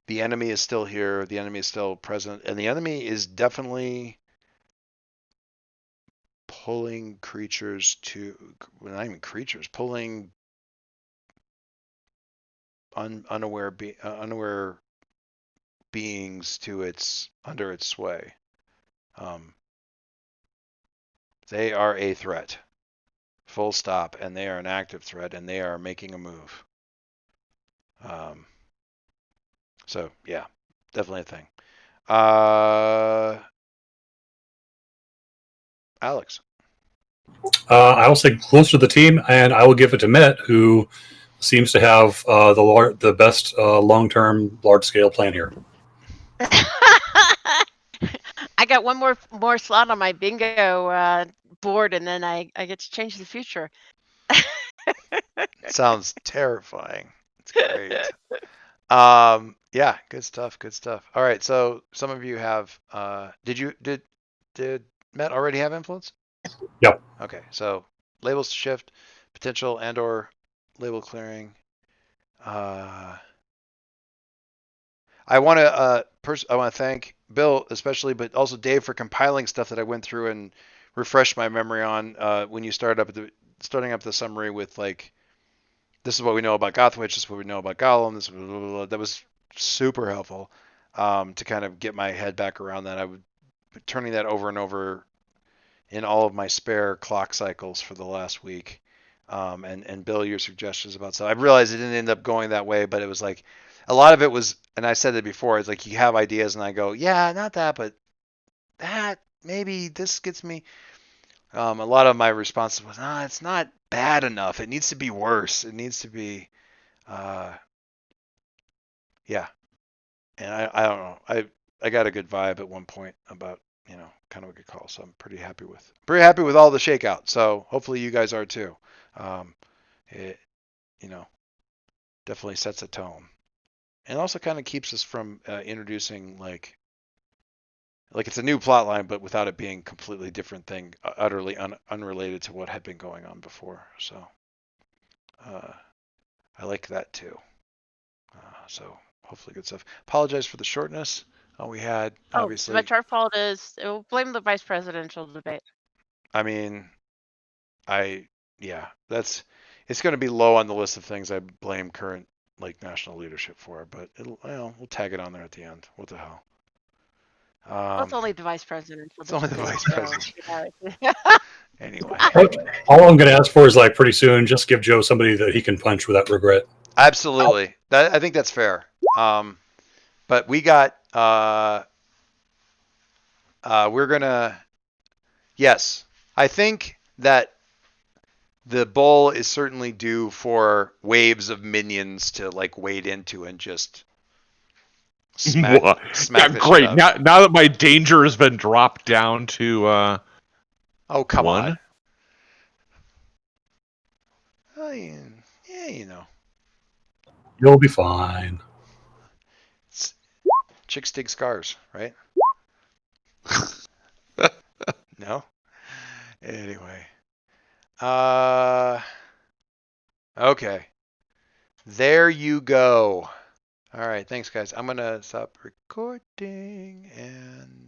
the enemy is still here, the enemy is still present, and the enemy is definitely pulling creatures to, well, not even creatures, pulling unaware beings to under its sway. They are a threat, full stop, and they are an active threat, and they are making a move. So yeah, definitely a thing. Alex. I will say closer to the team, and I will give it to Met, who seems to have the best long-term, large-scale plan here. I got one more slot on my bingo board, and then I get to change the future. Sounds terrifying. It's great. Yeah, good stuff. Good stuff. All right, so some of you have. Did Matt already have influence? Yep. Okay, so labels to shift, potential and/or label clearing. I want to I want to thank Bill especially, but also Dave for compiling stuff that I went through and refreshed my memory on when you starting up the summary with like, this is what we know about Gothwitch, this is what we know about Gollum. This blah, blah, blah. That was super helpful to kind of get my head back around that. I would turning that over and over in all of my spare clock cycles for the last week. And Bill, your suggestions about stuff. I realized it didn't end up going that way, but it was like a lot of it was, and I said it before, it's like you have ideas and I go, yeah, not that, but maybe this gets me. A lot of my response was, it's not bad enough. It needs to be worse. It needs to be, yeah. And I don't know. I got a good vibe at one point about, kind of a good call. So I'm pretty happy with all the shakeout. So hopefully you guys are too. It, you know, definitely sets a tone, and also kind of keeps us from introducing like it's a new plot line, but without it being completely different thing, utterly unrelated to what had been going on before. So I like that too. So hopefully good stuff. Apologize for the shortness. We had obviously. Much our fault is we'll blame the vice presidential debate. I mean, it's going to be low on the list of things I blame current national leadership for, but we'll tag it on there at the end. What the hell? Well, it's only the vice presidential It's only the debate, vice so, president. Anyway, All I'm going to ask for is like pretty soon, just give Joe somebody that he can punch without regret. absolutely. I think that's fair. But we got we're gonna yes. I think that the bowl is certainly due for waves of minions to wade into and just smack yeah, the shit great. out. Now that my danger has been dropped down to Oh, come one. on. Oh, yeah. You'll be fine. Chicks dig scars, right? No? Anyway. Okay. There you go. All right, thanks guys. I'm going to stop recording and